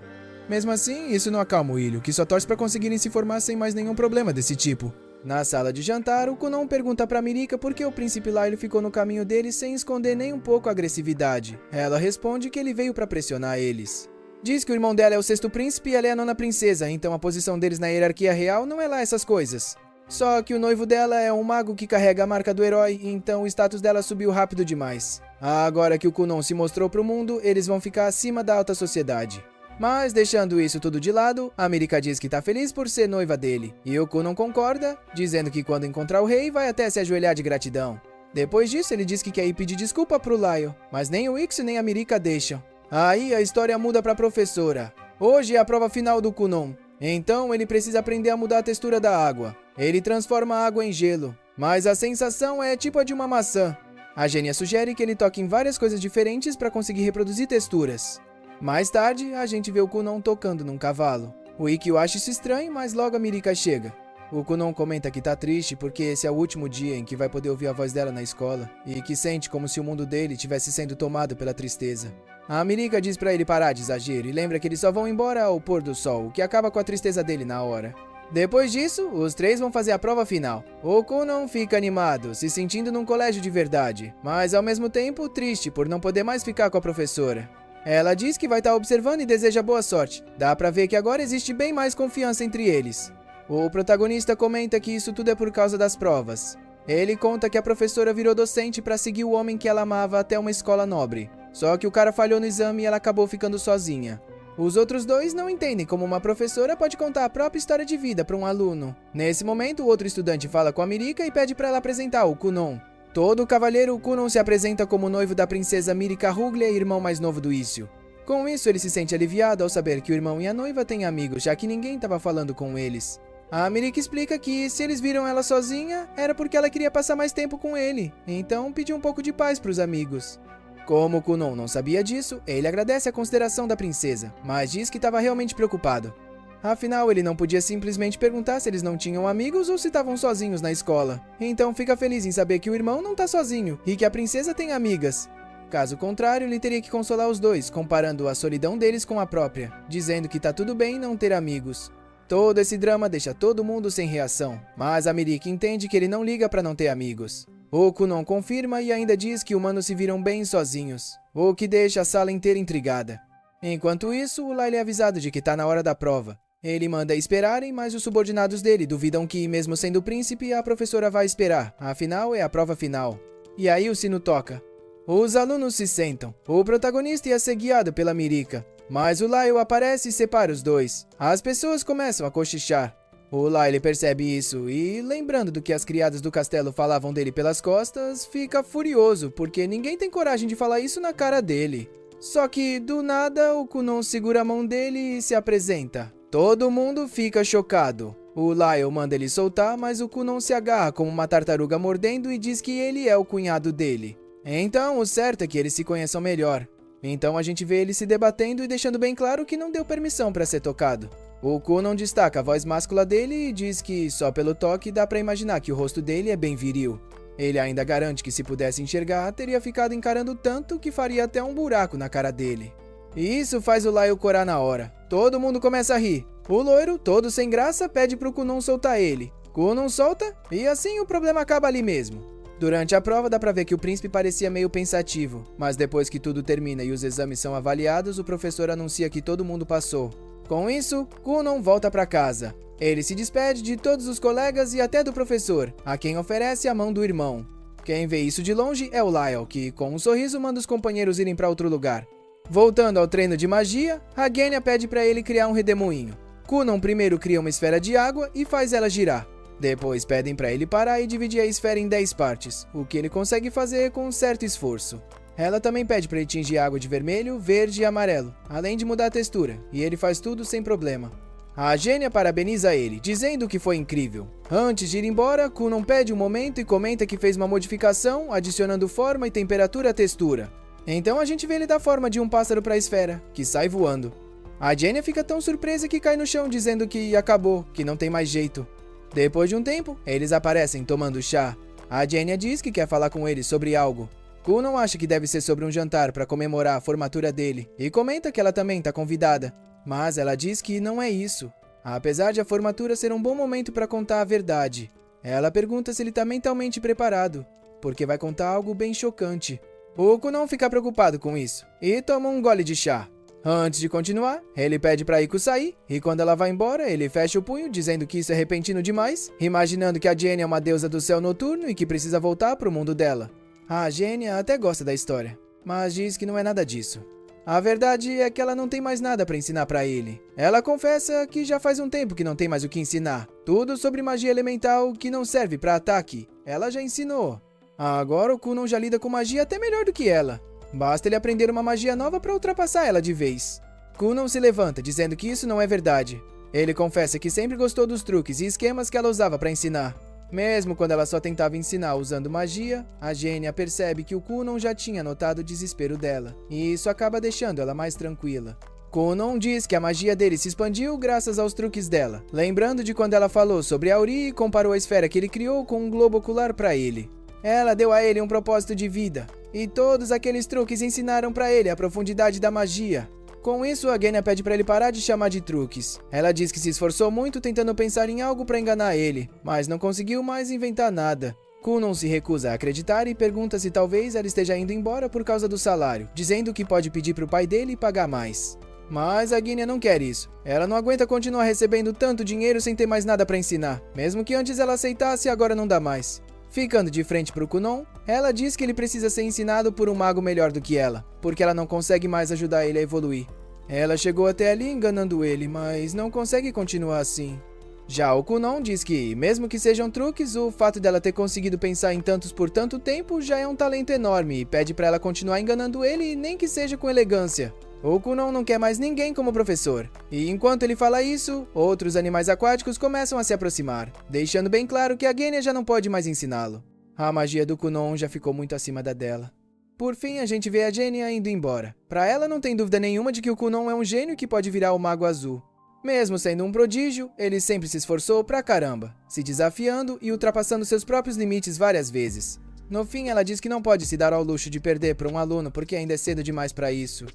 Mesmo assim, isso não acalma o Ilho, que só torce para conseguirem se formar sem mais nenhum problema desse tipo. Na sala de jantar, o Kunon pergunta pra Mirika por que o príncipe Lyle ficou no caminho deles sem esconder nem um pouco a agressividade. Ela responde que ele veio pra pressionar eles. Diz que o irmão dela é o sexto príncipe e ela é a nona princesa, então a posição deles na hierarquia real não é lá essas coisas. Só que o noivo dela é um mago que carrega a marca do herói, então o status dela subiu rápido demais. Agora que o Kunon se mostrou pro mundo, eles vão ficar acima da alta sociedade. Mas, deixando isso tudo de lado, a Mirika diz que tá feliz por ser noiva dele, e o Kunon concorda, dizendo que quando encontrar o rei, vai até se ajoelhar de gratidão. Depois disso, ele diz que quer ir pedir desculpa pro Lyle, mas nem o Iksu nem a Mirika deixam. Aí, a história muda pra professora. Hoje é a prova final do Kunon, então ele precisa aprender a mudar a textura da água. Ele transforma a água em gelo, mas a sensação é tipo a de uma maçã. A gênia sugere que ele toque em várias coisas diferentes para conseguir reproduzir texturas. Mais tarde, a gente vê o Kunon tocando num cavalo. O Ikkyu acha isso estranho, mas logo a Mirika chega. O Kunon comenta que tá triste porque esse é o último dia em que vai poder ouvir a voz dela na escola, e que sente como se o mundo dele tivesse sendo tomado pela tristeza. A Mirika diz pra ele parar de exagero e lembra que eles só vão embora ao pôr do sol, o que acaba com a tristeza dele na hora. Depois disso, os três vão fazer a prova final. O Kunon fica animado, se sentindo num colégio de verdade, mas ao mesmo tempo triste por não poder mais ficar com a professora. Ela diz que vai estar observando e deseja boa sorte. Dá pra ver que agora existe bem mais confiança entre eles. O protagonista comenta que isso tudo é por causa das provas. Ele conta que a professora virou docente pra seguir o homem que ela amava até uma escola nobre. Só que o cara falhou no exame e ela acabou ficando sozinha. Os outros dois não entendem como uma professora pode contar a própria história de vida para um aluno. Nesse momento, o outro estudante fala com a Mirika e pede para ela apresentar o Kunon. Todo cavalheiro, o Kunon se apresenta como noivo da princesa Mirika Ruglia e irmão mais novo do Ikkyu. Com isso, ele se sente aliviado ao saber que o irmão e a noiva têm amigos, já que ninguém estava falando com eles. A Mirika explica que se eles viram ela sozinha, era porque ela queria passar mais tempo com ele, então pediu um pouco de paz para os amigos. Como o Kunon não sabia disso, ele agradece a consideração da princesa, mas diz que estava realmente preocupado. Afinal, ele não podia simplesmente perguntar se eles não tinham amigos ou se estavam sozinhos na escola. Então fica feliz em saber que o irmão não tá sozinho e que a princesa tem amigas. Caso contrário, ele teria que consolar os dois, comparando a solidão deles com a própria, dizendo que tá tudo bem não ter amigos. Todo esse drama deixa todo mundo sem reação, mas a Mirika entende que ele não liga pra não ter amigos. O Kunon confirma e ainda diz que humanos se viram bem sozinhos, o que deixa a sala inteira intrigada. Enquanto isso, o Lyle é avisado de que tá na hora da prova. Ele manda esperarem, mas os subordinados dele duvidam que, mesmo sendo príncipe, a professora vai esperar, afinal é a prova final. E aí o sino toca. Os alunos se sentam. O protagonista ia ser guiado pela Mirika, mas o Lyle aparece e separa os dois. As pessoas começam a cochichar. O Lyle percebe isso e, lembrando do que as criadas do castelo falavam dele pelas costas, fica furioso, porque ninguém tem coragem de falar isso na cara dele. Só que, do nada, o Kunon segura a mão dele e se apresenta. Todo mundo fica chocado. O Lyle manda ele soltar, mas o Kunon se agarra como uma tartaruga mordendo e diz que ele é o cunhado dele. Então, o certo é que eles se conheçam melhor. Então a gente vê ele se debatendo e deixando bem claro que não deu permissão para ser tocado. O Kunon destaca a voz máscula dele e diz que só pelo toque dá pra imaginar que o rosto dele é bem viril. Ele ainda garante que se pudesse enxergar, teria ficado encarando tanto que faria até um buraco na cara dele. E isso faz o Lyle corar na hora. Todo mundo começa a rir. O loiro, todo sem graça, pede pro Kunon soltar ele. Kunon solta e assim o problema acaba ali mesmo. Durante a prova dá pra ver que o príncipe parecia meio pensativo, mas depois que tudo termina e os exames são avaliados, o professor anuncia que todo mundo passou. Com isso, Kunon volta pra casa. Ele se despede de todos os colegas e até do professor, a quem oferece a mão do irmão. Quem vê isso de longe é o Lyle, que com um sorriso manda os companheiros irem pra outro lugar. Voltando ao treino de magia, a Genya pede pra ele criar um redemoinho. Kunon primeiro cria uma esfera de água e faz ela girar. Depois pedem pra ele parar e dividir a esfera em 10 partes, o que ele consegue fazer com um certo esforço. Ela também pede pra ele tingir a água de vermelho, verde e amarelo, além de mudar a textura, e ele faz tudo sem problema. A Genya parabeniza ele, dizendo que foi incrível. Antes de ir embora, Kunon pede um momento e comenta que fez uma modificação, adicionando forma e temperatura à textura. Então a gente vê ele dar forma de um pássaro para a esfera, que sai voando. A Genya fica tão surpresa que cai no chão dizendo que acabou, que não tem mais jeito. Depois de um tempo, eles aparecem tomando chá. A Genya diz que quer falar com eles sobre algo. Kunon acha que deve ser sobre um jantar para comemorar a formatura dele e comenta que ela também está convidada. Mas ela diz que não é isso. Apesar de a formatura ser um bom momento para contar a verdade, ela pergunta se ele está mentalmente preparado, porque vai contar algo bem chocante. O Kunon fica preocupado com isso e toma um gole de chá. Antes de continuar, ele pede pra Iko sair, e quando ela vai embora, ele fecha o punho, dizendo que isso é repentino demais, imaginando que a Genya é uma deusa do céu noturno e que precisa voltar pro mundo dela. A Genya até gosta da história, mas diz que não é nada disso. A verdade é que ela não tem mais nada pra ensinar pra ele. Ela confessa que já faz um tempo que não tem mais o que ensinar. Tudo sobre magia elemental que não serve pra ataque, ela já ensinou. Agora o Kunon já lida com magia até melhor do que ela. Basta ele aprender uma magia nova para ultrapassar ela de vez. Kunon se levanta, dizendo que isso não é verdade. Ele confessa que sempre gostou dos truques e esquemas que ela usava para ensinar. Mesmo quando ela só tentava ensinar usando magia, a Genya percebe que o Kunon já tinha notado o desespero dela, e isso acaba deixando ela mais tranquila. Kunon diz que a magia dele se expandiu graças aos truques dela, lembrando de quando ela falou sobre Auri e comparou a esfera que ele criou com um globo ocular para ele. Ela deu a ele um propósito de vida, e todos aqueles truques ensinaram pra ele a profundidade da magia. Com isso, a Genya pede pra ele parar de chamar de truques. Ela diz que se esforçou muito tentando pensar em algo pra enganar ele, mas não conseguiu mais inventar nada. Kunon se recusa a acreditar e pergunta se talvez ela esteja indo embora por causa do salário, dizendo que pode pedir pro pai dele pagar mais. Mas a Genya não quer isso. Ela não aguenta continuar recebendo tanto dinheiro sem ter mais nada pra ensinar. Mesmo que antes ela aceitasse, agora não dá mais. Ficando de frente pro Kunon, ela diz que ele precisa ser ensinado por um mago melhor do que ela, porque ela não consegue mais ajudar ele a evoluir. Ela chegou até ali enganando ele, mas não consegue continuar assim. Já o Kunon diz que, mesmo que sejam truques, o fato dela ter conseguido pensar em tantos por tanto tempo já é um talento enorme e pede pra ela continuar enganando ele, nem que seja com elegância. O Kunon não quer mais ninguém como professor, e enquanto ele fala isso, outros animais aquáticos começam a se aproximar, deixando bem claro que a Genya já não pode mais ensiná-lo. A magia do Kunon já ficou muito acima da dela. Por fim, a gente vê a Genya indo embora. Pra ela não tem dúvida nenhuma de que o Kunon é um gênio que pode virar o Mago Azul. Mesmo sendo um prodígio, ele sempre se esforçou pra caramba, se desafiando e ultrapassando seus próprios limites várias vezes. No fim, ela diz que não pode se dar ao luxo de perder para um aluno porque ainda é cedo demais pra isso.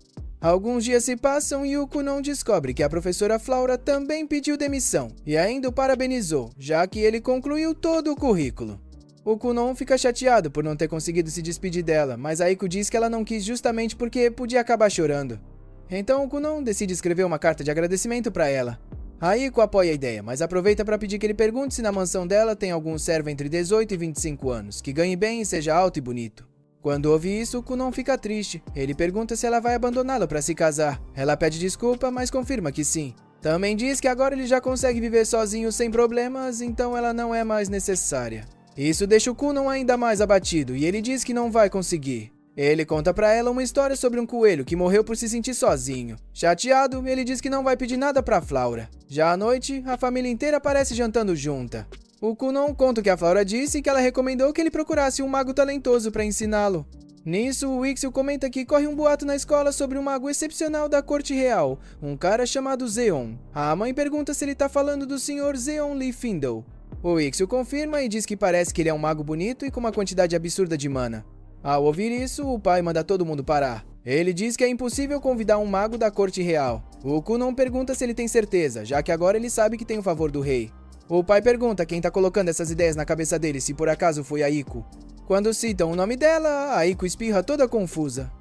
Alguns dias se passam e o Kunon descobre que a professora Flaura também pediu demissão e ainda o parabenizou, já que ele concluiu todo o currículo. O Kunon fica chateado por não ter conseguido se despedir dela, mas a Iko diz que ela não quis justamente porque podia acabar chorando. Então o Kunon decide escrever uma carta de agradecimento para ela. A Iko apoia a ideia, mas aproveita para pedir que ele pergunte se na mansão dela tem algum servo entre 18 e 25 anos, que ganhe bem e seja alto e bonito. Quando ouve isso, o Kunon fica triste. Ele pergunta se ela vai abandoná-lo para se casar. Ela pede desculpa, mas confirma que sim. Também diz que agora ele já consegue viver sozinho sem problemas, então ela não é mais necessária. Isso deixa o Kunon ainda mais abatido e ele diz que não vai conseguir. Ele conta pra ela uma história sobre um coelho que morreu por se sentir sozinho. Chateado, ele diz que não vai pedir nada pra Flaura. Já à noite, a família inteira aparece jantando junta. O Kunon conta o que a Flaura disse e que ela recomendou que ele procurasse um mago talentoso para ensiná-lo. Nisso, o Ixio comenta que corre um boato na escola sobre um mago excepcional da corte real, um cara chamado Zeon. A mãe pergunta se ele tá falando do Sr. Zeon Lee Findle. O Ixio confirma e diz que parece que ele é um mago bonito e com uma quantidade absurda de mana. Ao ouvir isso, o pai manda todo mundo parar. Ele diz que é impossível convidar um mago da corte real. O Kunon pergunta se ele tem certeza, já que agora ele sabe que tem o favor do rei. O pai pergunta quem tá colocando essas ideias na cabeça dele, se por acaso foi a Iko. Quando citam o nome dela, a Iko espirra toda confusa.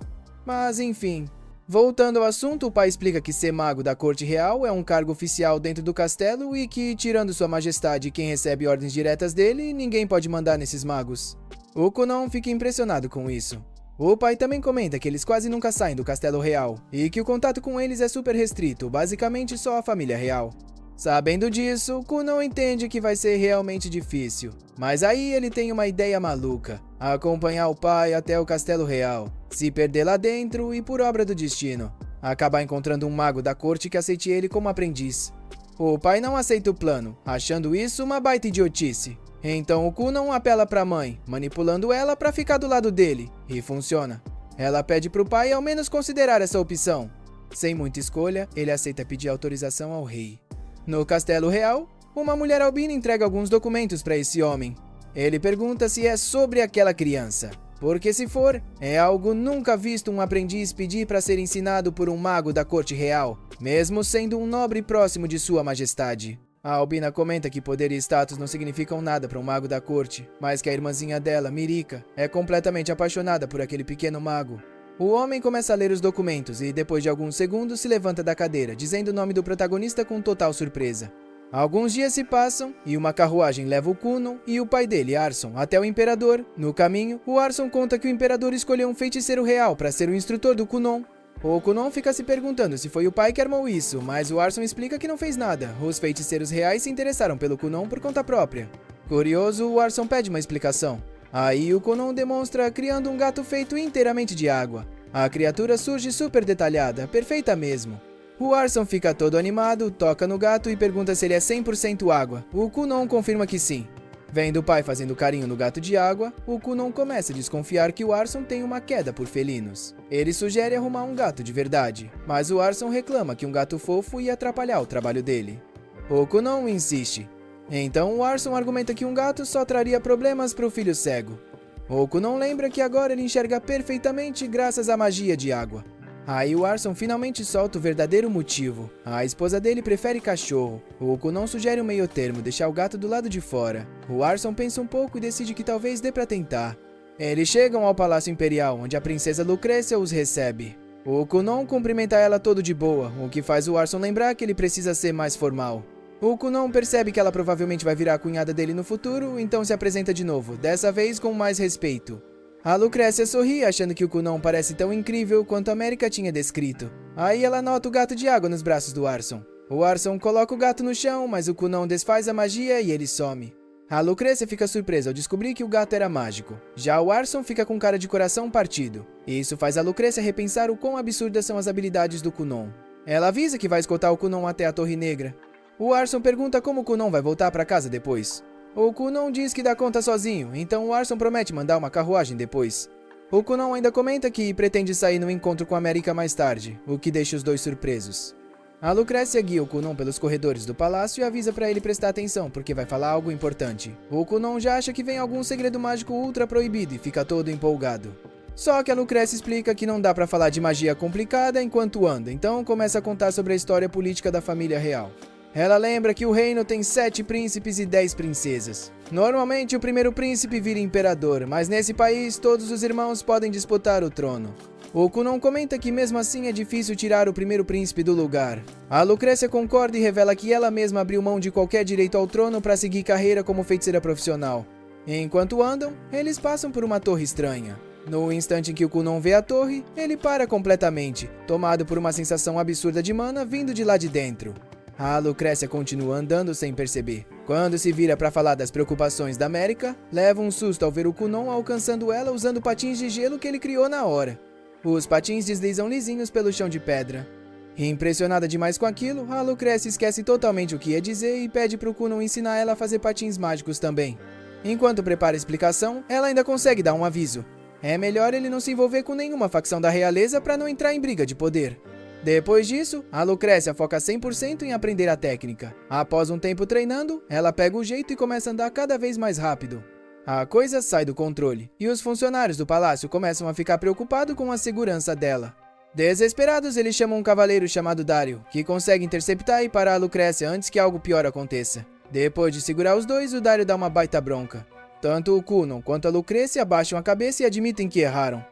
Mas enfim, voltando ao assunto, o pai explica que ser mago da corte real é um cargo oficial dentro do castelo e que, tirando sua majestade e quem recebe ordens diretas dele, ninguém pode mandar nesses magos. O Kunon fica impressionado com isso. O pai também comenta que eles quase nunca saem do castelo real e que o contato com eles é super restrito, basicamente só a família real. Sabendo disso, Kunon entende que vai ser realmente difícil. Mas aí ele tem uma ideia maluca: acompanhar o pai até o castelo real, se perder lá dentro e, por obra do destino, acabar encontrando um mago da corte que aceite ele como aprendiz. O pai não aceita o plano, achando isso uma baita idiotice. Então o Kunon apela pra mãe, manipulando ela pra ficar do lado dele, e funciona. Ela pede pro pai ao menos considerar essa opção. Sem muita escolha, ele aceita pedir autorização ao rei. No castelo real, uma mulher albina entrega alguns documentos para esse homem. Ele pergunta se é sobre aquela criança, porque se for, é algo nunca visto um aprendiz pedir para ser ensinado por um mago da corte real, mesmo sendo um nobre próximo de sua majestade. A albina comenta que poder e status não significam nada para um mago da corte, mas que a irmãzinha dela, Mirika, é completamente apaixonada por aquele pequeno mago. O homem começa a ler os documentos e, depois de alguns segundos, se levanta da cadeira, dizendo o nome do protagonista com total surpresa. Alguns dias se passam e uma carruagem leva o Kunon e o pai dele, Arson, até o imperador. No caminho, o Arson conta que o imperador escolheu um feiticeiro real para ser o instrutor do Kunon. O Kunon fica se perguntando se foi o pai que armou isso, mas o Arson explica que não fez nada. Os feiticeiros reais se interessaram pelo Kunon por conta própria. Curioso, o Arson pede uma explicação. Aí o Kunon demonstra criando um gato feito inteiramente de água. A criatura surge super detalhada, perfeita mesmo. O Arson fica todo animado, toca no gato e pergunta se ele é 100% água. O Kunon confirma que sim. Vendo o pai fazendo carinho no gato de água, o Kunon começa a desconfiar que o Arson tem uma queda por felinos. Ele sugere arrumar um gato de verdade, mas o Arson reclama que um gato fofo ia atrapalhar o trabalho dele. O Kunon insiste. Então o Arson argumenta que um gato só traria problemas para o filho cego. O Kunon lembra que agora ele enxerga perfeitamente graças à magia de água. Aí o Arson finalmente solta o verdadeiro motivo. A esposa dele prefere cachorro. O Kunon sugere um meio termo, deixar o gato do lado de fora. O Arson pensa um pouco e decide que talvez dê pra tentar. Eles chegam ao Palácio Imperial, onde a princesa Lucrécia os recebe. O Kunon cumprimenta ela todo de boa, o que faz o Arson lembrar que ele precisa ser mais formal. O Kunon percebe que ela provavelmente vai virar a cunhada dele no futuro, então se apresenta de novo, dessa vez com mais respeito. A Lucrécia sorri, achando que o Kunon parece tão incrível quanto a América tinha descrito. Aí ela nota o gato de água nos braços do Arson. O Arson coloca o gato no chão, mas o Kunon desfaz a magia e ele some. A Lucrécia fica surpresa ao descobrir que o gato era mágico. Já o Arson fica com cara de coração partido. Isso faz a Lucrécia repensar o quão absurdas são as habilidades do Kunon. Ela avisa que vai escoltar o Kunon até a Torre Negra. O Arson pergunta como o Kunon vai voltar para casa depois. O Kunon diz que dá conta sozinho, então o Arson promete mandar uma carruagem depois. O Kunon ainda comenta que pretende sair no encontro com a América mais tarde, o que deixa os dois surpresos. A Lucrécia guia o Kunon pelos corredores do palácio e avisa para ele prestar atenção, porque vai falar algo importante. O Kunon já acha que vem algum segredo mágico ultra proibido e fica todo empolgado. Só que a Lucrécia explica que não dá para falar de magia complicada enquanto anda, então começa a contar sobre a história política da família real. Ela lembra que o reino tem 7 príncipes e 10 princesas. Normalmente o primeiro príncipe vira imperador, mas nesse país todos os irmãos podem disputar o trono. O Kunon comenta que mesmo assim é difícil tirar o primeiro príncipe do lugar. A Lucrécia concorda e revela que ela mesma abriu mão de qualquer direito ao trono para seguir carreira como feiticeira profissional. Enquanto andam, eles passam por uma torre estranha. No instante em que o Kunon vê a torre, ele para completamente, tomado por uma sensação absurda de mana vindo de lá de dentro. A Lucrécia continua andando sem perceber. Quando se vira para falar das preocupações da América, leva um susto ao ver o Kunon alcançando ela usando patins de gelo que ele criou na hora. Os patins deslizam lisinhos pelo chão de pedra. Impressionada demais com aquilo, a Lucrécia esquece totalmente o que ia dizer e pede pro Kunon ensinar ela a fazer patins mágicos também. Enquanto prepara a explicação, ela ainda consegue dar um aviso. É melhor ele não se envolver com nenhuma facção da realeza para não entrar em briga de poder. Depois disso, a Lucrécia foca 100% em aprender a técnica. Após um tempo treinando, ela pega o jeito e começa a andar cada vez mais rápido. A coisa sai do controle, e os funcionários do palácio começam a ficar preocupados com a segurança dela. Desesperados, eles chamam um cavaleiro chamado Dario, que consegue interceptar e parar a Lucrécia antes que algo pior aconteça. Depois de segurar os dois, o Dario dá uma baita bronca. Tanto o Kunon quanto a Lucrécia abaixam a cabeça e admitem que erraram.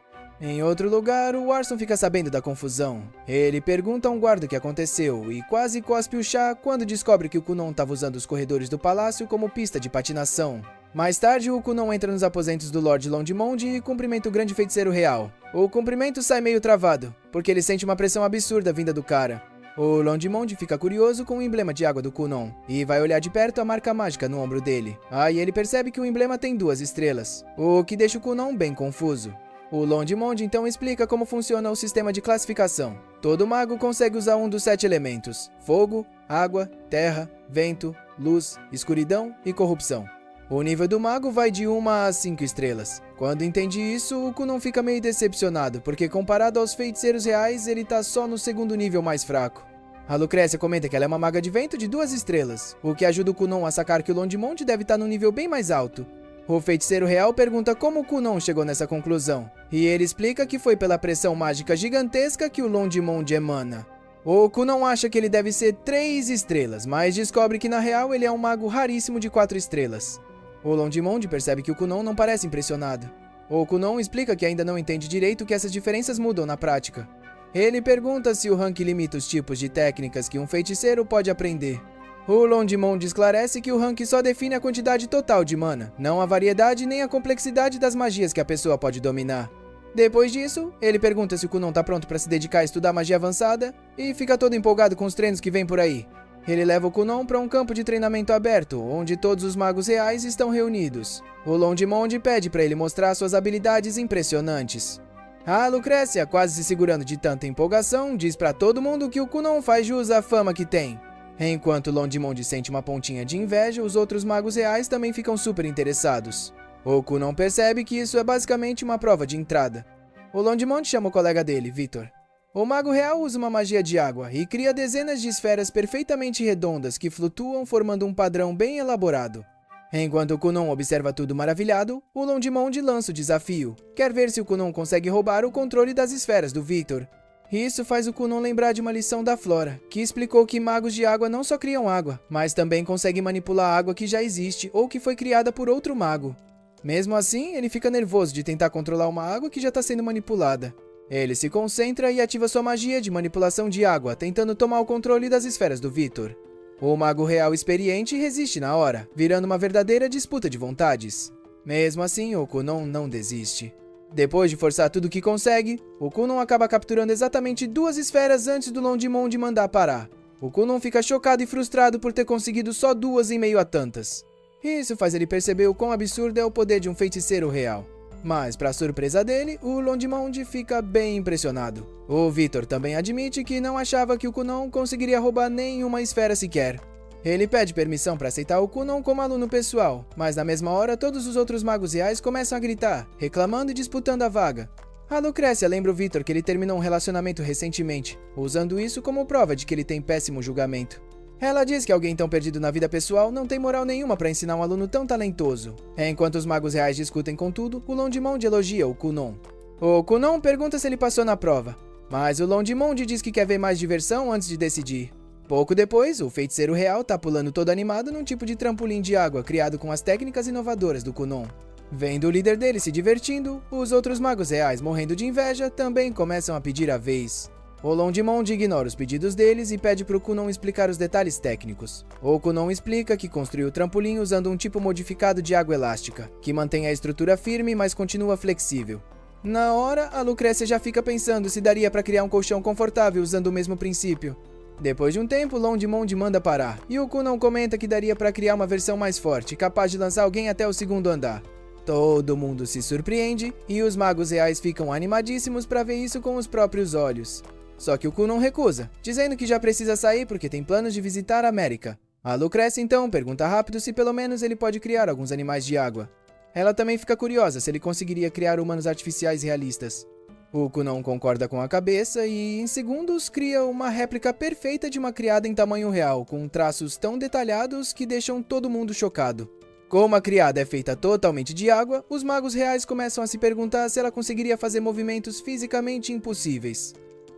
Em outro lugar, o Arson fica sabendo da confusão. Ele pergunta a um guarda o que aconteceu e quase cospe o chá quando descobre que o Kunon estava usando os corredores do palácio como pista de patinação. Mais tarde, o Kunon entra nos aposentos do Lord Londimond e cumprimenta o grande feiticeiro real. O cumprimento sai meio travado, porque ele sente uma pressão absurda vinda do cara. O Londimond fica curioso com o emblema de água do Kunon e vai olhar de perto a marca mágica no ombro dele. Aí ele percebe que o emblema tem 2 estrelas, o que deixa o Kunon bem confuso. O Londimond então explica como funciona o sistema de classificação. Todo mago consegue usar um dos 7 elementos: fogo, água, terra, vento, luz, escuridão e corrupção. O nível do mago vai de 1 a 5 estrelas. Quando entende isso, o Kunon fica meio decepcionado, porque comparado aos feiticeiros reais, ele tá só no segundo nível mais fraco. A Lucrécia comenta que ela é uma maga de vento de 2 estrelas, o que ajuda o Kunon a sacar que o Londimonde deve estar num nível bem mais alto. O feiticeiro real pergunta como o Kunon chegou nessa conclusão, e ele explica que foi pela pressão mágica gigantesca que o Londimonde emana. O Kunon acha que ele deve ser 3 estrelas, mas descobre que na real ele é um mago raríssimo de 4 estrelas. O Londimonde percebe que o Kunon não parece impressionado. O Kunon explica que ainda não entende direito que essas diferenças mudam na prática. Ele pergunta se o rank limita os tipos de técnicas que um feiticeiro pode aprender. O Londimonde esclarece que o rank só define a quantidade total de mana, não a variedade nem a complexidade das magias que a pessoa pode dominar. Depois disso, ele pergunta se o Kunon tá pronto para se dedicar a estudar magia avançada e fica todo empolgado com os treinos que vem por aí. Ele leva o Kunon para um campo de treinamento aberto, onde todos os magos reais estão reunidos. O Londimonde pede para ele mostrar suas habilidades impressionantes. A Lucrécia, quase se segurando de tanta empolgação, diz para todo mundo que o Kunon faz jus à fama que tem. Enquanto o Londimonde sente uma pontinha de inveja, os outros magos reais também ficam super interessados. O Kunon percebe que isso é basicamente uma prova de entrada. O Londimonde chama o colega dele, Victor. O mago real usa uma magia de água e cria dezenas de esferas perfeitamente redondas que flutuam formando um padrão bem elaborado. Enquanto o Kunon observa tudo maravilhado, o Londimonde lança o desafio. Quer ver se o Kunon consegue roubar o controle das esferas do Victor. Isso faz o Kunon lembrar de uma lição da Flora, que explicou que magos de água não só criam água, mas também conseguem manipular a água que já existe ou que foi criada por outro mago. Mesmo assim, ele fica nervoso de tentar controlar uma água que já está sendo manipulada. Ele se concentra e ativa sua magia de manipulação de água, tentando tomar o controle das esferas do Victor. O mago real experiente resiste na hora, virando uma verdadeira disputa de vontades. Mesmo assim, o Kunon não desiste. Depois de forçar tudo que consegue, o Kunon acaba capturando exatamente 2 esferas antes do Londimonde mandar parar. O Kunon fica chocado e frustrado por ter conseguido só 2 em meio a tantas. Isso faz ele perceber o quão absurdo é o poder de um feiticeiro real. Mas, para surpresa dele, o Londimonde fica bem impressionado. O Victor também admite que não achava que o Kunon conseguiria roubar nenhuma esfera sequer. Ele pede permissão para aceitar o Kunon como aluno pessoal, mas na mesma hora todos os outros magos reais começam a gritar, reclamando e disputando a vaga. A Lucrécia lembra o Victor que ele terminou um relacionamento recentemente, usando isso como prova de que ele tem péssimo julgamento. Ela diz que alguém tão perdido na vida pessoal não tem moral nenhuma para ensinar um aluno tão talentoso. Enquanto os magos reais discutem com tudo, o Londimonde elogia o Kunon. O Kunon pergunta se ele passou na prova, mas o Londimonde diz que quer ver mais diversão antes de decidir. Pouco depois, o feiticeiro real tá pulando todo animado num tipo de trampolim de água criado com as técnicas inovadoras do Kunon. Vendo o líder dele se divertindo, os outros magos reais morrendo de inveja também começam a pedir a vez. O Londimonde ignora os pedidos deles e pede pro Kunon explicar os detalhes técnicos. O Kunon explica que construiu o trampolim usando um tipo modificado de água elástica, que mantém a estrutura firme, mas continua flexível. Na hora, a Lucrécia já fica pensando se daria para criar um colchão confortável usando o mesmo princípio. Depois de um tempo, Londimonde manda parar, e o Kunon comenta que daria para criar uma versão mais forte, capaz de lançar alguém até o 2º andar. Todo mundo se surpreende, e os magos reais ficam animadíssimos para ver isso com os próprios olhos. Só que o Kunon recusa, dizendo que já precisa sair porque tem planos de visitar a América. A Lucrécia então pergunta rápido se pelo menos ele pode criar alguns animais de água. Ela também fica curiosa se ele conseguiria criar humanos artificiais realistas. O Kunon concorda com a cabeça e, em segundos, cria uma réplica perfeita de uma criada em tamanho real, com traços tão detalhados que deixam todo mundo chocado. Como a criada é feita totalmente de água, os magos reais começam a se perguntar se ela conseguiria fazer movimentos fisicamente impossíveis.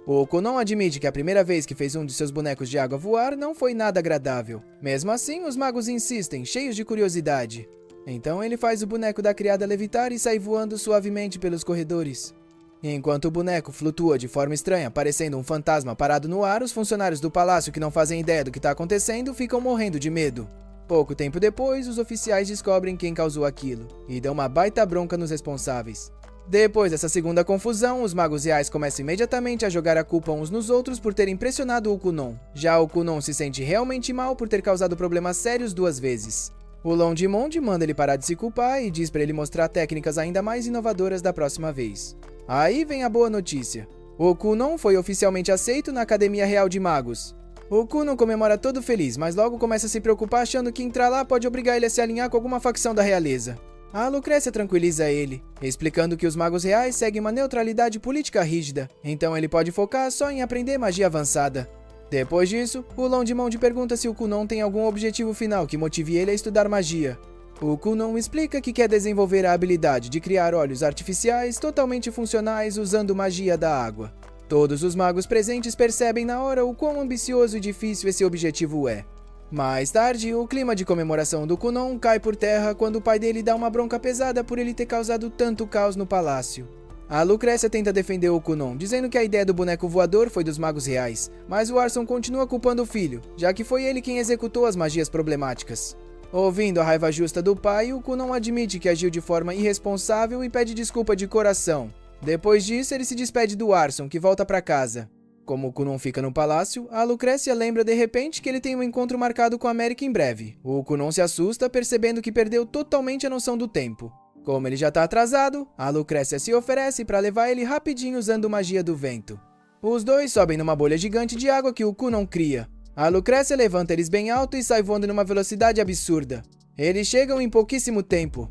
O Kunon admite que a primeira vez que fez um de seus bonecos de água voar não foi nada agradável. Mesmo assim, os magos insistem, cheios de curiosidade. Então ele faz o boneco da criada levitar e sai voando suavemente pelos corredores. Enquanto o boneco flutua de forma estranha, parecendo um fantasma parado no ar, os funcionários do palácio que não fazem ideia do que está acontecendo ficam morrendo de medo. Pouco tempo depois, os oficiais descobrem quem causou aquilo, e dão uma baita bronca nos responsáveis. Depois dessa segunda confusão, os magos reais começam imediatamente a jogar a culpa uns nos outros por terem pressionado o Kunon. Já o Kunon se sente realmente mal por ter causado problemas sérios 2 vezes. O Londimonde manda ele parar de se culpar e diz para ele mostrar técnicas ainda mais inovadoras da próxima vez. Aí vem a boa notícia. O Kunon foi oficialmente aceito na Academia Real de Magos. O Kunon comemora todo feliz, mas logo começa a se preocupar achando que entrar lá pode obrigar ele a se alinhar com alguma facção da realeza. A Lucrécia tranquiliza ele, explicando que os magos reais seguem uma neutralidade política rígida, então ele pode focar só em aprender magia avançada. Depois disso, o Longmond pergunta se o Kunon tem algum objetivo final que motive ele a estudar magia. O Kunon explica que quer desenvolver a habilidade de criar olhos artificiais totalmente funcionais usando magia da água. Todos os magos presentes percebem na hora o quão ambicioso e difícil esse objetivo é. Mais tarde, o clima de comemoração do Kunon cai por terra quando o pai dele dá uma bronca pesada por ele ter causado tanto caos no palácio. A Lucrécia tenta defender o Kunon, dizendo que a ideia do boneco voador foi dos magos reais, mas o Arson continua culpando o filho, já que foi ele quem executou as magias problemáticas. Ouvindo a raiva justa do pai, o Kunon admite que agiu de forma irresponsável e pede desculpa de coração. Depois disso, ele se despede do Arson, que volta para casa. Como o Kunon fica no palácio, a Lucrécia lembra de repente que ele tem um encontro marcado com a América em breve. O Kunon se assusta, percebendo que perdeu totalmente a noção do tempo. Como ele já tá atrasado, a Lucrécia se oferece para levar ele rapidinho usando magia do vento. Os dois sobem numa bolha gigante de água que o Kunon cria. A Lucrécia levanta eles bem alto e sai voando numa velocidade absurda. Eles chegam em pouquíssimo tempo.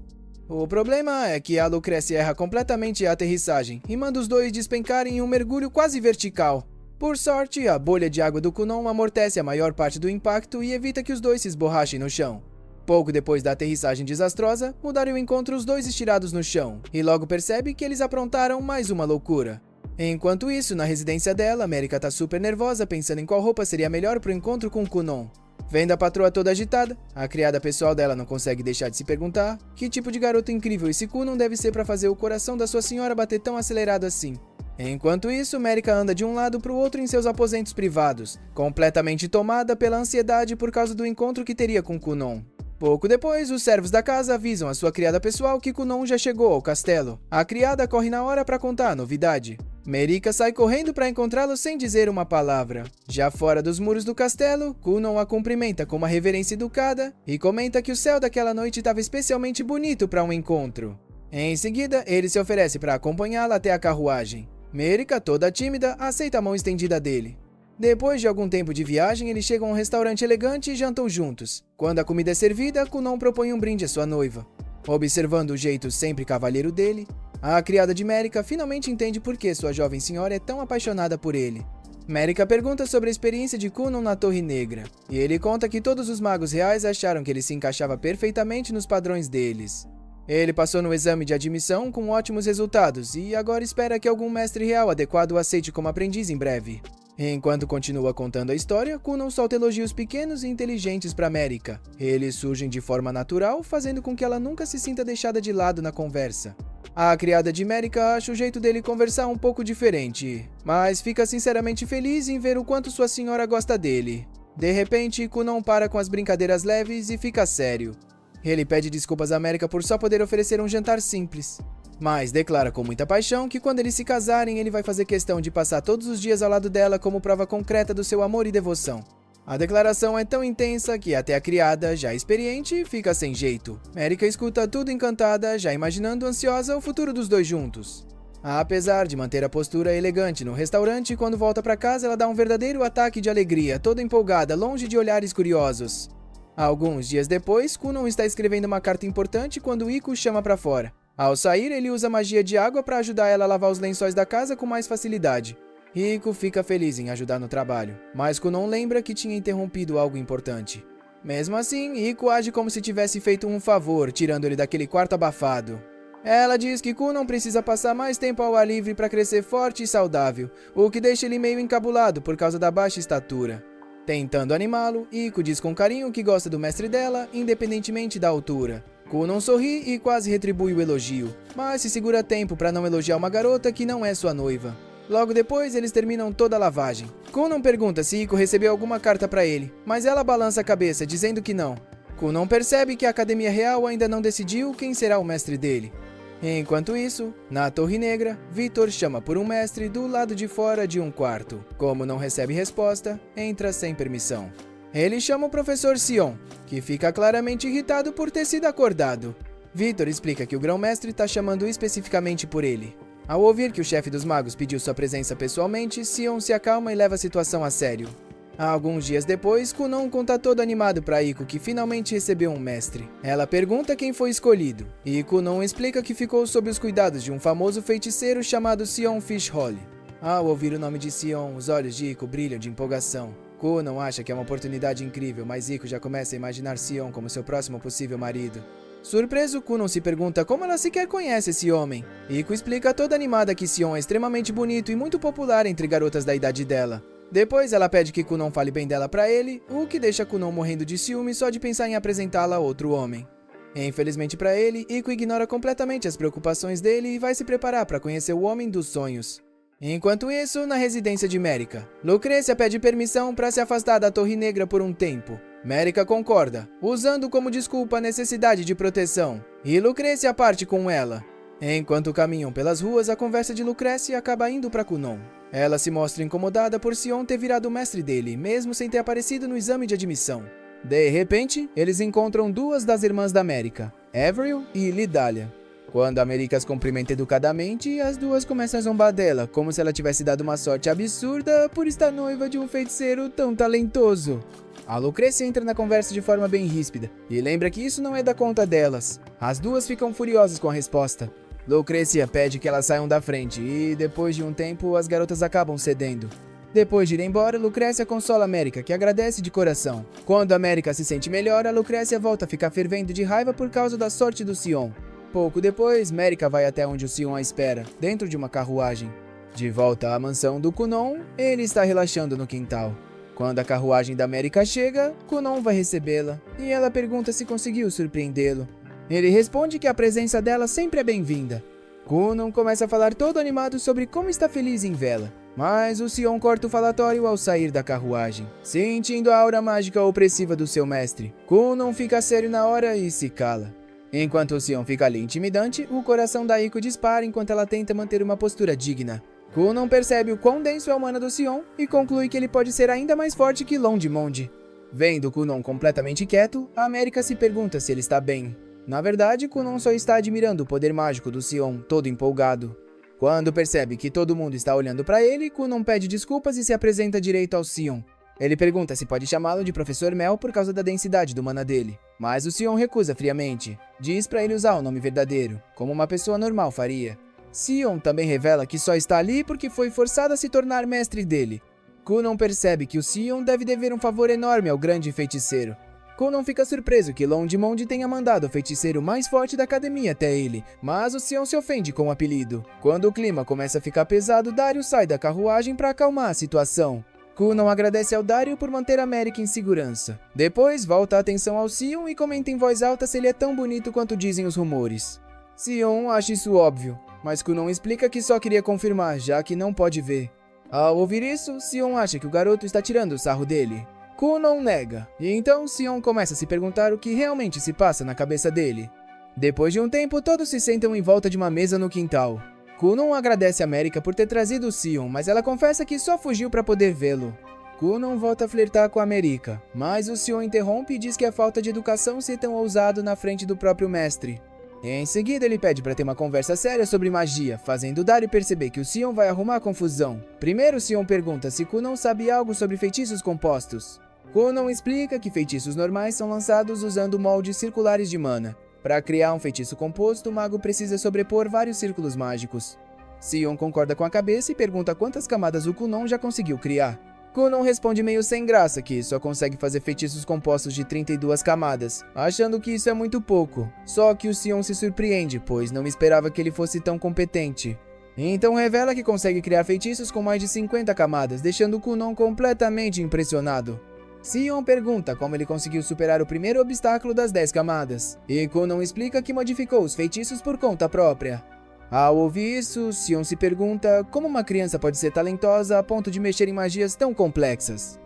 O problema é que a Lucrécia erra completamente a aterrissagem e manda os dois despencarem em um mergulho quase vertical. Por sorte, a bolha de água do Kunon amortece a maior parte do impacto e evita que os dois se esborrachem no chão. Pouco depois da aterrissagem desastrosa, Mudario encontra os dois estirados no chão, e logo percebe que eles aprontaram mais uma loucura. Enquanto isso, na residência dela, América tá super nervosa pensando em qual roupa seria melhor pro encontro com o Kunon. Vendo a patroa toda agitada, a criada pessoal dela não consegue deixar de se perguntar que tipo de garoto incrível esse Kunon deve ser para fazer o coração da sua senhora bater tão acelerado assim. Enquanto isso, Mérica anda de um lado para o outro em seus aposentos privados, completamente tomada pela ansiedade por causa do encontro que teria com Kunon. Pouco depois, os servos da casa avisam a sua criada pessoal que Kunon já chegou ao castelo. A criada corre na hora para contar a novidade. Merica sai correndo para encontrá-lo sem dizer uma palavra. Já fora dos muros do castelo, Kunon a cumprimenta com uma reverência educada e comenta que o céu daquela noite estava especialmente bonito para um encontro. Em seguida, ele se oferece para acompanhá-la até a carruagem. Merica, toda tímida, aceita a mão estendida dele. Depois de algum tempo de viagem, eles chegam a um restaurante elegante e jantam juntos. Quando a comida é servida, Kunon propõe um brinde à sua noiva. Observando o jeito sempre cavalheiro dele, a criada de Merica finalmente entende por que sua jovem senhora é tão apaixonada por ele. Merica pergunta sobre a experiência de Kunon na Torre Negra, e ele conta que todos os magos reais acharam que ele se encaixava perfeitamente nos padrões deles. Ele passou no exame de admissão com ótimos resultados e agora espera que algum mestre real adequado o aceite como aprendiz em breve. Enquanto continua contando a história, Kunon solta elogios pequenos e inteligentes para Merica. Eles surgem de forma natural, fazendo com que ela nunca se sinta deixada de lado na conversa. A criada de Merica acha o jeito dele conversar um pouco diferente, mas fica sinceramente feliz em ver o quanto sua senhora gosta dele. De repente, Kunon para com as brincadeiras leves e fica sério. Ele pede desculpas à Merica por só poder oferecer um jantar simples, mas declara com muita paixão que quando eles se casarem, ele vai fazer questão de passar todos os dias ao lado dela como prova concreta do seu amor e devoção. A declaração é tão intensa que até a criada, já experiente, fica sem jeito. Merica escuta tudo encantada, já imaginando ansiosa o futuro dos dois juntos. Apesar de manter a postura elegante no restaurante, quando volta para casa ela dá um verdadeiro ataque de alegria, toda empolgada, longe de olhares curiosos. Alguns dias depois, Kunon está escrevendo uma carta importante quando Iko chama para fora. Ao sair, ele usa magia de água para ajudar ela a lavar os lençóis da casa com mais facilidade. Iko fica feliz em ajudar no trabalho, mas Kunon lembra que tinha interrompido algo importante. Mesmo assim, Iko age como se tivesse feito um favor, tirando ele daquele quarto abafado. Ela diz que Kunon precisa passar mais tempo ao ar livre para crescer forte e saudável, o que deixa ele meio encabulado por causa da baixa estatura. Tentando animá-lo, Iko diz com carinho que gosta do mestre dela, independentemente da altura. Kunon sorri e quase retribui o elogio, mas se segura a tempo para não elogiar uma garota que não é sua noiva. Logo depois, eles terminam toda a lavagem. Kunon pergunta se Iko recebeu alguma carta para ele, mas ela balança a cabeça, dizendo que não. Kunon percebe que a Academia Real ainda não decidiu quem será o mestre dele. Enquanto isso, na Torre Negra, Vitor chama por um mestre do lado de fora de um quarto. Como não recebe resposta, entra sem permissão. Ele chama o professor Sion, que fica claramente irritado por ter sido acordado. Vitor explica que o grão-mestre está chamando especificamente por ele. Ao ouvir que o chefe dos magos pediu sua presença pessoalmente, Sion se acalma e leva a situação a sério. Alguns dias depois, Kunon conta todo animado pra Iko que finalmente recebeu um mestre. Ela pergunta quem foi escolhido, e Kunon explica que ficou sob os cuidados de um famoso feiticeiro chamado Sion Fishholly. Ao ouvir o nome de Sion, os olhos de Iko brilham de empolgação. Kunon acha que é uma oportunidade incrível, mas Iko já começa a imaginar Sion como seu próximo possível marido. Surpreso, Kunon se pergunta como ela sequer conhece esse homem. Iko explica toda animada que Sion é extremamente bonito e muito popular entre garotas da idade dela. Depois, ela pede que Kunon fale bem dela pra ele, o que deixa Kunon morrendo de ciúme só de pensar em apresentá-la a outro homem. Infelizmente pra ele, Iko ignora completamente as preocupações dele e vai se preparar pra conhecer o homem dos sonhos. Enquanto isso, na residência de Merica, Lucrecia pede permissão para se afastar da Torre Negra por um tempo. Merica concorda, usando como desculpa a necessidade de proteção, e Lucrecia parte com ela. Enquanto caminham pelas ruas, a conversa de Lucrecia acaba indo para Kunon. Ela se mostra incomodada por Sion ter virado o mestre dele, mesmo sem ter aparecido no exame de admissão. De repente, eles encontram duas das irmãs da Merica, Avril e Lidália. Quando a Merica as cumprimenta educadamente, as duas começam a zombar dela, como se ela tivesse dado uma sorte absurda por estar noiva de um feiticeiro tão talentoso. A Lucrecia entra na conversa de forma bem ríspida, e lembra que isso não é da conta delas. As duas ficam furiosas com a resposta. Lucrecia pede que elas saiam da frente, e depois de um tempo, as garotas acabam cedendo. Depois de ir embora, Lucrecia consola a Merica, que agradece de coração. Quando a Merica se sente melhor, a Lucrecia volta a ficar fervendo de raiva por causa da sorte do Sion. Pouco depois, Merica vai até onde o Sion a espera, dentro de uma carruagem. De volta à mansão do Kunon, ele está relaxando no quintal. Quando a carruagem da Merica chega, Kunon vai recebê-la, e ela pergunta se conseguiu surpreendê-lo. Ele responde que a presença dela sempre é bem-vinda. Kunon começa a falar todo animado sobre como está feliz em vê-la, mas o Sion corta o falatório ao sair da carruagem. Sentindo a aura mágica opressiva do seu mestre, Kunon fica sério na hora e se cala. Enquanto o Sion fica ali intimidante, o coração da Iko dispara enquanto ela tenta manter uma postura digna. Kunon percebe o quão denso é o mana do Sion e conclui que ele pode ser ainda mais forte que Londimonde. Vendo Kunon completamente quieto, a Merica se pergunta se ele está bem. Na verdade, Kunon só está admirando o poder mágico do Sion, todo empolgado. Quando percebe que todo mundo está olhando para ele, Kunon pede desculpas e se apresenta direito ao Sion. Ele pergunta se pode chamá-lo de Professor Mel por causa da densidade do mana dele, mas o Sion recusa friamente. Diz para ele usar o nome verdadeiro, como uma pessoa normal faria. Sion também revela que só está ali porque foi forçado a se tornar mestre dele. Kunon percebe que o Sion deve dever um favor enorme ao grande feiticeiro. Kunon fica surpreso que Londimonde tenha mandado o feiticeiro mais forte da academia até ele, mas o Sion se ofende com o apelido. Quando o clima começa a ficar pesado, Dario sai da carruagem para acalmar a situação. Kunon agradece ao Dario por manter a Merica em segurança. Depois, volta a atenção ao Sion e comenta em voz alta se ele é tão bonito quanto dizem os rumores. Sion acha isso óbvio, mas Kunon explica que só queria confirmar, já que não pode ver. Ao ouvir isso, Sion acha que o garoto está tirando o sarro dele. Kunon nega, e então Sion começa a se perguntar o que realmente se passa na cabeça dele. Depois de um tempo, todos se sentam em volta de uma mesa no quintal. Kunon agradece a Merica por ter trazido o Sion, mas ela confessa que só fugiu para poder vê-lo. Kunon volta a flertar com a Merica, mas o Sion interrompe e diz que é falta de educação ser tão ousado na frente do próprio mestre. Em seguida, ele pede para ter uma conversa séria sobre magia, fazendo Dario perceber que o Sion vai arrumar confusão. Primeiro, Sion pergunta se Kunon sabe algo sobre feitiços compostos. Kunon explica que feitiços normais são lançados usando moldes circulares de mana. Para criar um feitiço composto, o mago precisa sobrepor vários círculos mágicos. Sion concorda com a cabeça e pergunta quantas camadas o Kunon já conseguiu criar. Kunon responde meio sem graça que só consegue fazer feitiços compostos de 32 camadas, achando que isso é muito pouco. Só que o Sion se surpreende, pois não esperava que ele fosse tão competente. Então revela que consegue criar feitiços com mais de 50 camadas, deixando Kunon completamente impressionado. Sion pergunta como ele conseguiu superar o primeiro obstáculo das 10 camadas, e Kunon explica que modificou os feitiços por conta própria. Ao ouvir isso, Sion se pergunta como uma criança pode ser talentosa a ponto de mexer em magias tão complexas.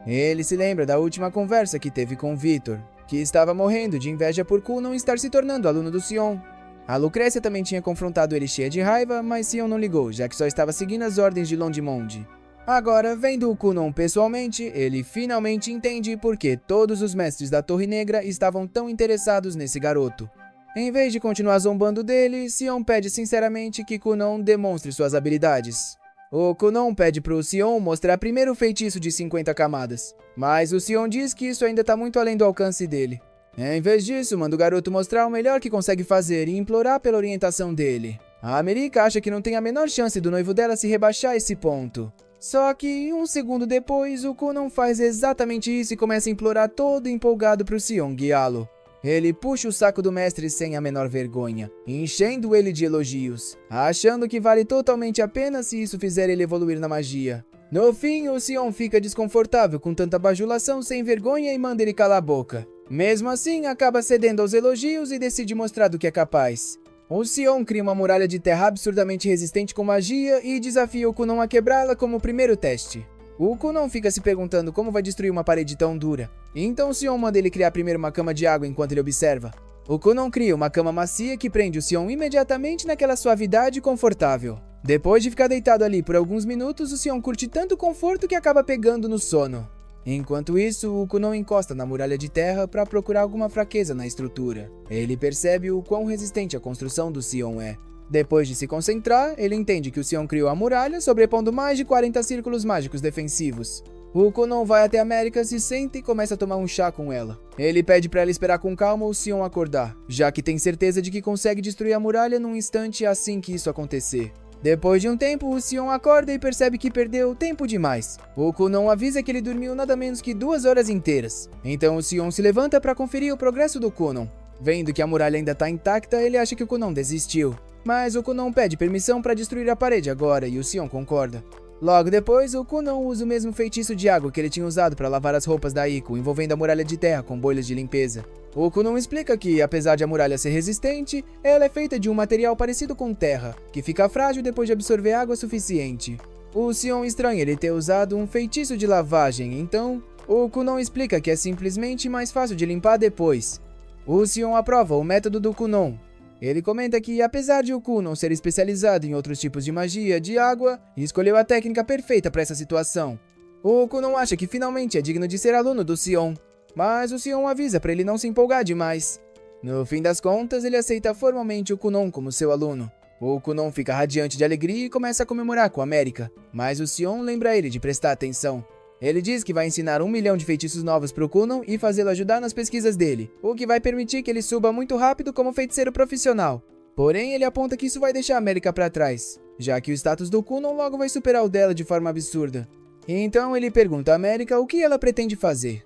Ele se lembra da última conversa que teve com Victor, que estava morrendo de inveja por Kunon estar se tornando aluno do Sion. A Lucrecia também tinha confrontado ele cheia de raiva, mas Sion não ligou, já que só estava seguindo as ordens de Londimonde. Agora, vendo o Kunon pessoalmente, ele finalmente entende por que todos os mestres da Torre Negra estavam tão interessados nesse garoto. Em vez de continuar zombando dele, Sion pede sinceramente que Kunon demonstre suas habilidades. O Kunon pede pro Sion mostrar primeiro o feitiço de 50 camadas, mas o Sion diz que isso ainda tá muito além do alcance dele. Em vez disso, manda o garoto mostrar o melhor que consegue fazer e implorar pela orientação dele. A America acha que não tem a menor chance do noivo dela se rebaixar a esse ponto. Só que, um segundo depois, o Kunon faz exatamente isso e começa a implorar todo empolgado pro Sion guiá-lo. Ele puxa o saco do mestre sem a menor vergonha, enchendo ele de elogios, achando que vale totalmente a pena se isso fizer ele evoluir na magia. No fim, o Sion fica desconfortável com tanta bajulação sem vergonha e manda ele calar a boca. Mesmo assim, acaba cedendo aos elogios e decide mostrar do que é capaz. O Sion cria uma muralha de terra absurdamente resistente com magia e desafia o Kunon a quebrá-la como primeiro teste. O Kunon fica se perguntando como vai destruir uma parede tão dura. Então o Sion manda ele criar primeiro uma cama de água enquanto ele observa. O Kunon cria uma cama macia que prende o Sion imediatamente naquela suavidade confortável. Depois de ficar deitado ali por alguns minutos, o Sion curte tanto conforto que acaba pegando no sono. Enquanto isso, o Kunon encosta na muralha de terra para procurar alguma fraqueza na estrutura. Ele percebe o quão resistente a construção do Sion é. Depois de se concentrar, ele entende que o Sion criou a muralha, sobrepondo mais de 40 círculos mágicos defensivos. O Kunon vai até a America, se senta e começa a tomar um chá com ela. Ele pede para ela esperar com calma o Sion acordar, já que tem certeza de que consegue destruir a muralha num instante assim que isso acontecer. Depois de um tempo, o Sion acorda e percebe que perdeu tempo demais. O Kunon avisa que ele dormiu nada menos que 2 horas inteiras. Então o Sion se levanta para conferir o progresso do Kunon. Vendo que a muralha ainda está intacta, ele acha que o Kunon desistiu. Mas o Kunon pede permissão para destruir a parede agora e o Sion concorda. Logo depois, o Kunon usa o mesmo feitiço de água que ele tinha usado para lavar as roupas da Iko, envolvendo a muralha de terra com bolhas de limpeza. O Kunon explica que, apesar de a muralha ser resistente, ela é feita de um material parecido com terra, que fica frágil depois de absorver água suficiente. O Sion estranha ele ter usado um feitiço de lavagem, então o Kunon explica que é simplesmente mais fácil de limpar depois. O Sion aprova o método do Kunon. Ele comenta que, apesar de o Kunon ser especializado em outros tipos de magia de água, escolheu a técnica perfeita para essa situação. O Kunon acha que finalmente é digno de ser aluno do Sion, mas o Sion avisa para ele não se empolgar demais. No fim das contas, ele aceita formalmente o Kunon como seu aluno. O Kunon fica radiante de alegria e começa a comemorar com a America, mas o Sion lembra ele de prestar atenção. Ele diz que vai ensinar 1 milhão de feitiços novos pro Kunon e fazê-lo ajudar nas pesquisas dele, o que vai permitir que ele suba muito rápido como feiticeiro profissional. Porém, ele aponta que isso vai deixar a America para trás, já que o status do Kunon logo vai superar o dela de forma absurda. Então ele pergunta a America o que ela pretende fazer.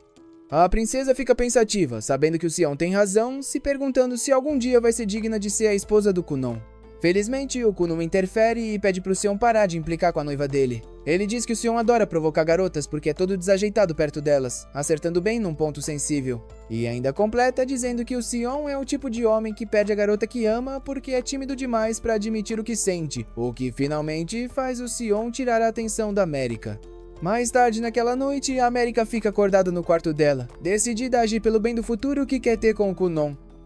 A princesa fica pensativa, sabendo que o Sion tem razão, se perguntando se algum dia vai ser digna de ser a esposa do Kunon. Felizmente, o Kunon interfere e pede pro Sion parar de implicar com a noiva dele. Ele diz que o Sion adora provocar garotas porque é todo desajeitado perto delas, acertando bem num ponto sensível. E ainda completa dizendo que o Sion é o tipo de homem que perde a garota que ama porque é tímido demais para admitir o que sente, o que finalmente faz o Sion tirar a atenção da America. Mais tarde naquela noite, a America fica acordada no quarto dela, decidida a agir pelo bem do futuro que quer ter com o Kunon.